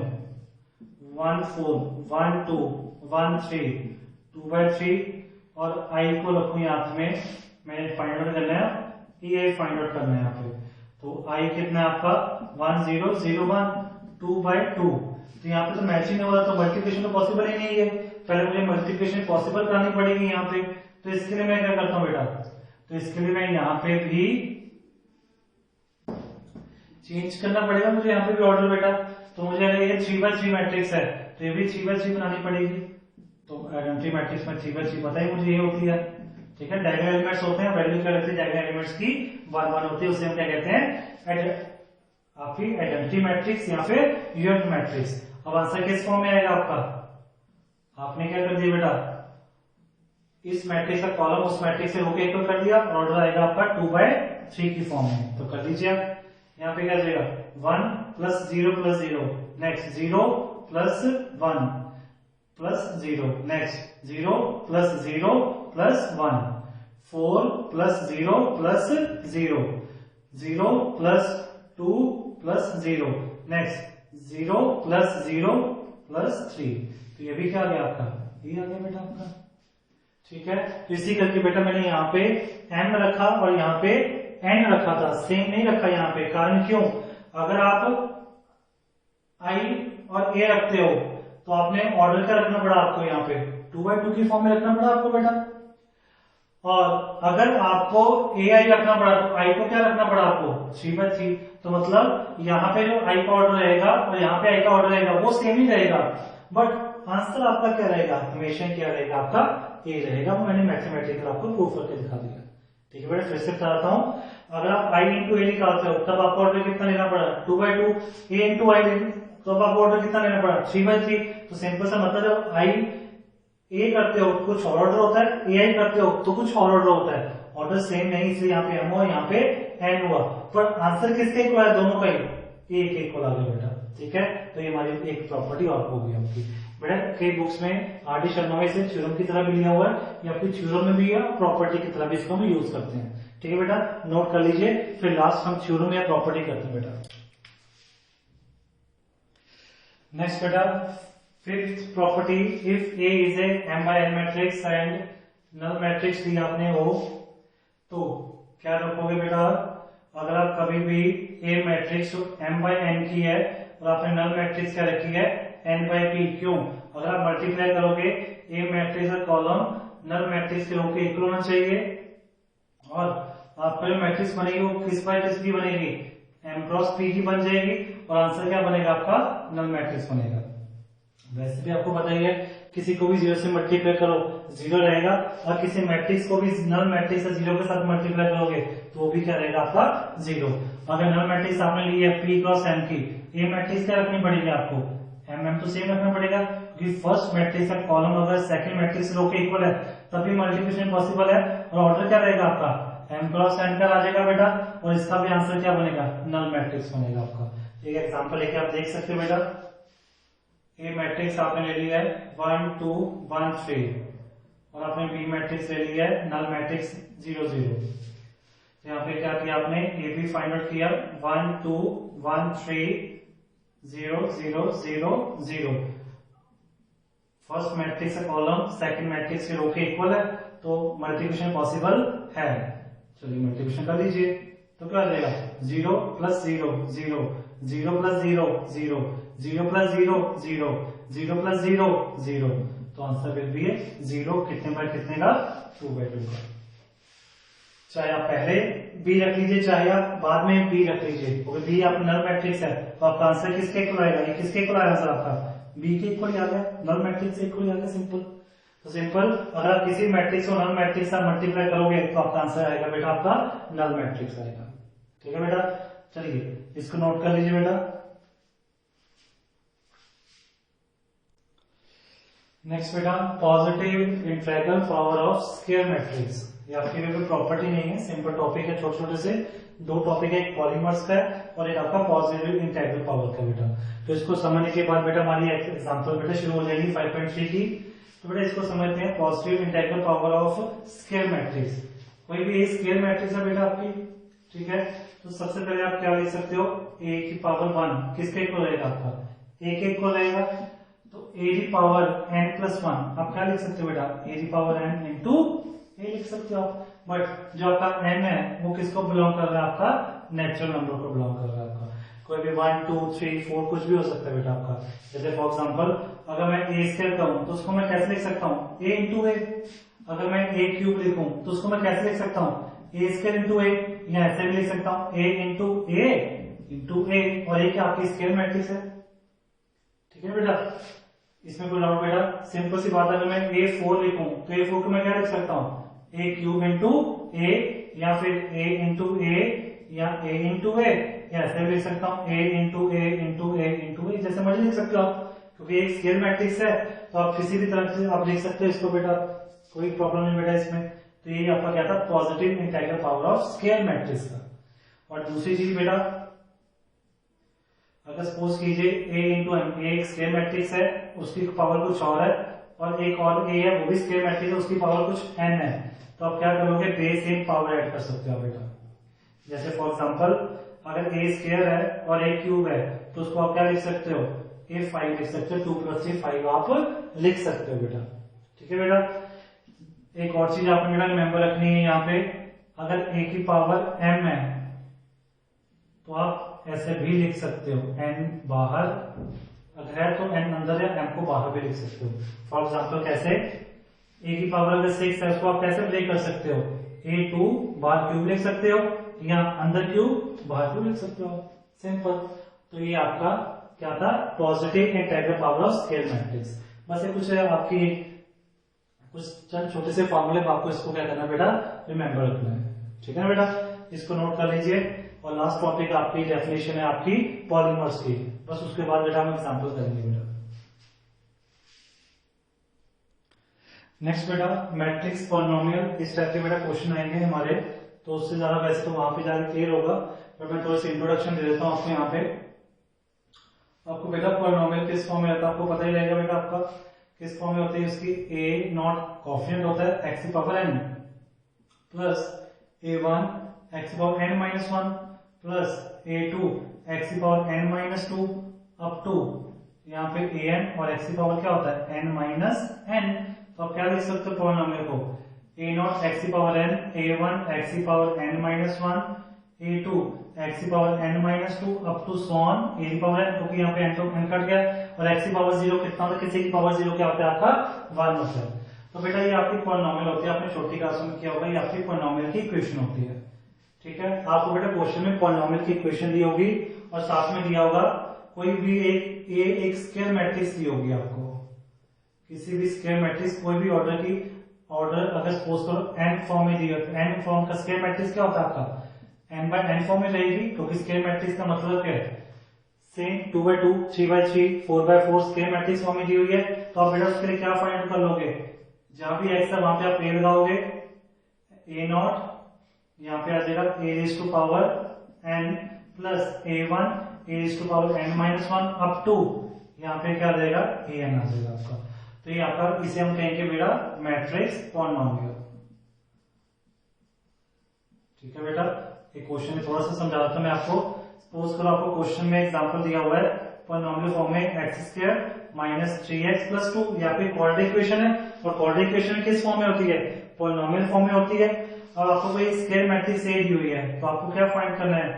1 4 1 2 1 3 2/3 और आई को रखूं यहाँ में, मैंने फाइंड आउट करना है, ये फाइंड आउट करना है यहाँ पे। तो आई कितना है आपका 1 0 0 1 2/2। तो यहाँ पे तो मैचिंग नहीं हो रहा, तो मल्टीप्लिकेशन तो पॉसिबल ही नहीं है। पहले मुझे मल्टीप्लिकेशन पॉसिबल करानी पड़ेगी यहाँ पे। तो इसके लिए मैं क्या करता हूँ बेटा, तो इसके लिए मैं यहाँ पे भी चेंज करना पड़ेगा मुझे, यहाँ पे भी ऑर्डर बेटा। तो मुझे अगर ये 3/3 मैट्रिक्स है तो ये भी 3/3 बनानी पड़ेगी। तो आइडेंटिटी मैट्रिक्स में 3/3 पता ही मुझे ये होती है। ठीक है, डायगोनल एलिमेंट्स होते हैं, वैल्यू क्या रहती है डायगोनल एलिमेंट्स की 1 1 होती है, उसे हम क्या कहते हैं आपकी आइडेंटिटी मैट्रिक्स या फिर यूनिट मैट्रिक्स। अब आंसर किस फॉर्म में आएगा आपका, आपने क्या कर दिया बेटा, इस मैट्रिक्स का कॉलम उस मैट्रिक्स से होके इक्वल कर दिया, और ऑर्डर आएगा आपका 2/3 की फॉर्म में। तो कर लीजिए आप, यहाँ पे क्या जाएगा 1 plus 0 plus 0, next 0 plus 1 plus 0, next 0 plus 0 plus 1, 4 plus 0 plus 0, 0 plus 2 plus 0, next 0 plus 0 plus 3। तो ये भी क्या आ गया आपका, ये आ गया बेटा आपका। ठीक है, तो इसी करके बेटा मैंने यहाँ पे m रखा और यहाँ पे n रखा था, सेम नहीं रखा यहाँ पे। कारण क्यों, अगर आप i और a रखते हो तो आपने ऑर्डर क्या रखना पड़ा आपको, यहाँ पे 2/2 की फॉर्म में रखना पड़ा आपको बेटा। और अगर आपको ai रखना पड़ा तो i को क्या रखना पड़ा आपको 3/3। तो मतलब यहाँ पे जो i का ऑर्डर रहेगा और यहाँ पे i का ऑर्डर रहेगा वो सेम ही रहेगा, बट आंसर आपका क्या रहेगा, हमेशा क्या रहेगा आपका a रहेगा। वो मैंने मैथमेटिकल आपको प्रूफ करके दिखा दिया। ठीक है बेटा, फिर से बताता हूँ, अगर आप i इंटू ए निकालते हो तब आपको ऑर्डर कितना लेना पड़ा 2/2, a इंटू आई तो आपको ऑर्डर कितना लेना पड़ा 3/3। तो सिंपल सा मतलब जब i a करते हो तो कुछ और ऑर्डर होता है, ai करते हो तो कुछ और ऑर्डर होता है, ऑर्डर सेम नहीं, इसलिए यहाँ पे m हुआ यहाँ पे n हुआ, पर आंसर किसके इक्वल है, दोनों का ही एक इक्वल आ गया बेटा। ठीक है, तो ये हमारी एक प्रॉपर्टी और होगी आपकी बेटा। कई बुक्स में आर डी शर्मा में इसे थ्योरम की तरह भी लिया हुआ है, या फिर थ्योरम में भी या प्रॉपर्टी की तरह भी इसको हम यूज करते हैं। ठीक है बेटा, नोट कर लीजिए, फिर लास्ट हम थ्योरम या प्रॉपर्टी करते हैं बेटा। नेक्स्ट बेटा, fifth property, if A is A m by n matrix and null matrix दी आपने हो तो क्या रखोगे बेटा, अगर आप कभी भी ए मैट्रिक्स m by n की है और आपने नल मैट्रिक्स क्या रखी है n by p, क्यों, अगर आप मल्टीप्लाई करोगे ए मैट्रिक्स का कॉलम नल मैट्रिक्स के रो के इक्वल होना चाहिए, और आपका जो मैट्रिक्स बनेगी वो किस बाय किस की बनेगी, m क्रॉस p की बन जाएगी, और आंसर क्या बनेगा आपका नल मैट्रिक्स बनेगा। वैसे भी आपको पता ही है किसी को भी जीरो से मल्टीप्लाई करो जीरो रहेगा, और किसी मैट्रिक्स को भी नल मैट्रिक्स से जीरो के साथ मल्टीप्लाई करोगे तो वो भी क्या रहेगा आपका जीरो। अगर नल मैट्रिक्स आपने ली है P क्रॉस M की, ये मैट्रिक्स क्या रखनी पड़ेगी आपको, MM तो सेम रखना पड़ेगा, क्योंकि फर्स्ट मैट्रिक्स का कॉलम अगर सेकंड मैट्रिक्स रो के इक्वल है तभी मल्टीप्लिकेशन पॉसिबल है, और ऑर्डर क्या रहेगा आपका M क्रॉस N का आ जाएगा बेटा, और इसका भी आंसर क्या बनेगा, नल मैट्रिक्स बनेगा आपका। एक एग्जांपल लेके आप देख सकते हो बेटा, ए मैट्रिक्स आपने ले लिया है 1 2 1 3, और आपने बी मैट्रिक्स ले लिया है नल मैट्रिक्स 0 0। यहाँ पे क्या किया आपने, ए बी फाइंड आउट किया 1 2 1 3 0 0 0 0। फर्स्ट मैट्रिक्स का कॉलम सेकंड मैट्रिक्स के रो के इक्वल है तो मल्टीप्लिकेशन पॉसिबल है। चलिए मल्टीप्लिकेशन कर लीजिए, तो क्या आ जाएगा 0 प्लस 0 0 0 प्लस 0 0 0 प्लस 0 0 0 प्लस 0 0, तो आंसर फिर भी है 0 कितने बाय कितने का, 2/2 का। चाहे आप पहले बी रख लीजिए चाहे आप बाद में बी रख लीजिए, क्योंकि बी आप नल मैट्रिक्स है तो आपका आंसर किसके इक्वल आएगा, ये किसके इक्वल आएगा आंसर आपका, बी के इक्वल आ गया, नल मैट्रिक्स से इक्वल आ गया, सिंपल। तो सिंपल अगर आप किसी मैट्रिक्स को नल मैट्रिक्स से मल्टीप्लाई करोगे तो आपका आंसर आएगा बेटा आपका नल मैट्रिक्स आएगा। ठीक है बेटा, चलिए इसको नोट कर लीजिए बेटा। नेक्स्ट बेटा positive integral power of square matrix, ये आपकी कोई प्रॉपर्टी नहीं है, सिंपल टॉपिक है, छोटे छोटे से दो टॉपिक है, एक पॉलीमर्स का है और एक आपका पॉजिटिव इंटीग्रल पावर का बेटा। तो इसको समझने के बाद बेटा हमारी एग्जांपल बेटा शुरू हो जाएगी 5.3 की। तो बेटा इसको समझते हैं, positive integral power of square matrix. कोई भी एक स्क्वायर मैट्रिक्स है बेटा आपकी, ठीक है, तो सबसे पहले आप क्या लिख सकते हो, a की पावर 1 किसके इक्वल रहेगा आपका, a के इक्वल रहेगा, तो a की पावर n प्लस 1 आप क्या लिख सकते हो बेटा, a की पावर n इंटू a लिख सकते हो आप। बट जो आपका n है वो किसको बिलोंग कर रहा है, आपका नेचुरल नंबर को बिलोंग कर रहा है आपका। कोई भी 1 2 3 4 कुछ भी हो सकता है बेटा आपका। जैसे फॉर एग्जांपल अगर मैं a स्क्वायर कहूं तो उसको मैं कैसे लिख सकता हूं, a इंटू a। अगर मैं a क्यूब लिखूं तो उसको मैं कैसे लिख सकता हूं, a स्क्वायर इंटू a, या ऐसे भी लिख सकता हूं a into a into a, और a क्या आपकी स्क्वायर मैट्रिक्स है। ठीक है बेटा, इसमें कोई डाउट बेटा, सिंपल सी बात है, अगर मैं a4 लिखूं तो a4 को मैं क्या लिख सकता हूं, a क्यूब इंटू a, या फिर a इंटू a, या a इंटू a, या ऐसे भी लिख सकता हूं a into a into a into a, जैसे मर्जी लिख सकते हो आप, क्योंकि एक स्क्वायर मैट्रिक्स है तो आप किसी भी तरह से आप लिख सकते हो इसको बेटा, कोई प्रॉब्लम नहीं बेटा इसमें। तो ये आपका क्या था, positive integral power of square matrix का। और दूसरी चीज बेटा, अगर सपोज कीजिए a इंटू एम, एक स्क्वायर मैट्रिक्स है उसकी पावर कुछ और है, और एक और a है वो भी स्क्वायर मैट्रिक्स है उसकी पावर कुछ n है, तो आप क्या करोगे, बेस इन पावर ऐड कर सकते हो बेटा। जैसे फॉर एग्जांपल अगर a स्क्वायर है और a क्यूब है तो उसको आप क्या लिख सकते हो, a 5 लिख सकते हो, 2 + 3 5 आप लिख सकते हो बेटा। ठीक है बेटा, एक और चीज आपने बेटा रिमेंबर रखनी है, यहाँ पे अगर a की पावर m है तो आप ऐसे भी लिख सकते हो, n बाहर अगर है तो n अंदर है, m को बाहर भी लिख सकते हो। फॉर एग्जांपल कैसे, a की पावर अगर 6 है उसको आप कैसे ब्रेक कर सकते हो, a2 बाहर क्यूब लिख सकते हो, या अंदर क्यूब बाहर क्यूब लिख सकते हो, सिंपल। तो ये आपका क्या था, positive integral power of square matrix. बस ये कुछ आपकी कुछ चंद छोटे से फॉर्मूले, आपको इसको क्या करना बेटा, रिमेंबर रखना है। ठीक है ना बेटा, इसको नोट कर लीजिए। और लास्ट टॉपिक आपकी डेफिनेशन है आपकी पॉलीमर्स की, बस उसके बाद बेटा हम एग्जांपल करेंगे बेटा। नेक्स्ट बेटा मैट्रिक्स पॉलिनोमियल, इस टाइप के बेटा क्वेश्चन आएंगे हमारे, तो उससे ज्यादा वैसे तो वहां पे जाकर क्लियर होगा, बट मैं थोड़ा सा इंट्रोडक्शन दे देता हूँ आपको। यहाँ पे आपको बेटा पॉलिनोमियल किस फॉर्म में रहता है आपको पता ही रहेगा बेटा, आपका किस फॉर्म में होती है उसकी, a नॉट कॉफिशिएंट होता है x की power n plus a1 x की पावर n माइनस 1 प्लस a2 x की power n minus 2 up to यहाँ पे an और x की पावर क्या होता है n माइनस n। तो आप क्या लिख सकते हो पॉलिनोमियल को, a नॉट x की पावर n, a1 x की power n minus 1, a2 x की power n minus 2 up to सॉन a की पावर n, क्योंकि यहाँ पे n तो n कट गया, और x की पावर 0 कितना होता है, किसी की पावर 0 क्या होता है आपका 1 होता है। तो बेटा ये आपकी पॉलिनोमियल होती है, आपने छोटी क्लास में किया होगा, ये आपकी पॉलिनोमियल की इक्वेशन होती है। ठीक है, आपको बेटा क्वेश्चन में पॉलिनोमियल की इक्वेशन दी होगी और साथ में दिया होगा कोई भी एक स्क्वायर मैट्रिक्स दी होगी आपको, किसी भी स्क्वायर मैट्रिक्स कोई भी ऑर्डर अगर सपोज करो n फॉर्म में दिया, तो n फॉर्म का स्क्वायर मैट्रिक्स क्या होता है आपका n बाय n फॉर्म में रहेगी, क्योंकि स्क्वायर मैट्रिक्स का मतलब क्या है, same 2x2 3x3 4x4 square matrix form में दी हुई है। तो आप बेटा उसके लिए क्या फाइंड कर लोगे, जहां भी x है वहां पे आप a लगाओगे, a0 यहाँ पे आ जाएगा a raise to power n plus a1 a raise to power n minus 1 up to यहाँ पे क्या आ जाएगा an आ जाएगा आपका। तो ये आपका, इसे हम कहेंगे बेटा मैट्रिक्स पॉलिनोमियल। ठीक है बेटा, एक क्वेश्चन थोड़ा सा समझा देता मैं आपको। सपोज करो आपको क्वेश्चन में एग्जांपल दिया हुआ है पॉलिनोमियल फॉर्म में x square minus 3x plus 2, यहाँ पे क्वाड्रेटिक इक्वेशन है, और क्वाड्रेटिक इक्वेशन किस फॉर्म में होती है, पॉलिनोमियल फॉर्म में होती है। और आपको कोई स्क्वायर मैट्रिक्स ए दी हुई है, तो आपको क्या फाइंड करना है,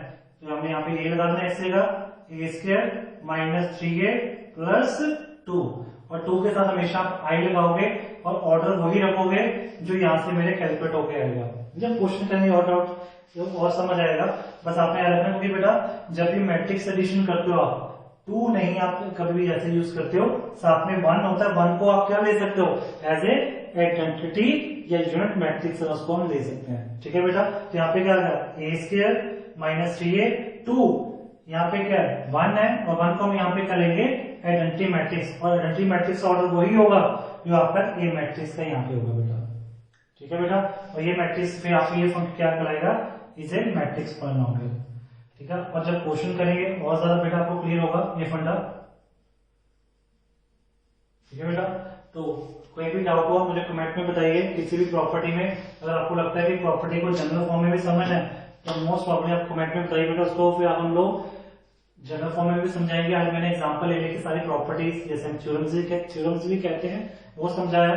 तो हमने यहाँ पे ए लगा देना, x देगा ए स्क्वायर माइनस 3a प्लस 2, और 2 के साथ हमेशा आप आई लगाओगे और ऑर्डर वही रखोगे जो यहाँ से मेरे कैलकुलेट होके आएगा। जब क्वेश्चन करेंगे और डाउट तो और समझ आएगा, बस आपने याद रखना, क्योंकि बेटा जब भी मैट्रिक्स एडिशन करते हो आप 2 नहीं, आप कभी भी जैसे यूज करते हो साथ में 1 होता है, 1 को आप क्या ले सकते हो एज ए आइडेंटिटी या यूनिट मैट्रिक्स, उसको हम ले सकते हैं। ठीक है बेटा, तो यहाँ पे क्या आ ए स्क्वायर माइनस 3a 2, यहाँ पे क्या है 1 है, और 1 को हम यहाँ पे क्या लेंगे आइडेंटिटी मैट्रिक्स, और आइडेंटिटी मैट्रिक्स ऑर्डर वही होगा जो आपका ए मैट्रिक्स का यहाँ पे होगा बेटा। ठीक है बेटा, और ये मैट्रिक्स फिर आपको ये फंक्शन क्या कहलाएगा, इज ए मैट्रिक्स पॉलिनोमियल। ठीक है, और जब क्वेश्चन करेंगे और ज्यादा बेटा आपको क्लियर होगा ये फंडा। ठीक है बेटा, तो कोई भी डाउट हो मुझे कमेंट में बताइए। किसी भी प्रॉपर्टी में अगर आपको लगता है कि प्रॉपर्टी को जनरल फॉर्म में भी समझना है तो मोस्ट प्रॉब्लम आप कमेंट में बताइए बेटा, उसको फिर हम लोग जनरल फॉर्म में भी समझाएंगे। आज मैंने एग्जांपल ले लेके सारी प्रॉपर्टीज, जैसे हम थ्योरम्स भी कहते हैं, वो समझाया,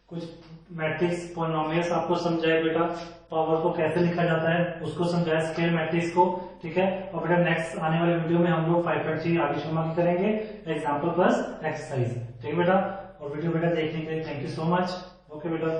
कुछ मैट्रिक्स पॉलिनोमियल्स आपको समझाए बेटा, पावर को कैसे लिखा जाता है उसको समझाया, स्क्वायर मैट्रिक्स को। ठीक है, और बेटा नेक्स्ट आने वाले वीडियो में हम लोग 5.3 आगे शर्मा की करेंगे, एग्जांपल प्लस एक्सरसाइज। ठीक है बेटा, और वीडियो बेटा देखने के लिए thank you so much. Okay बेटा।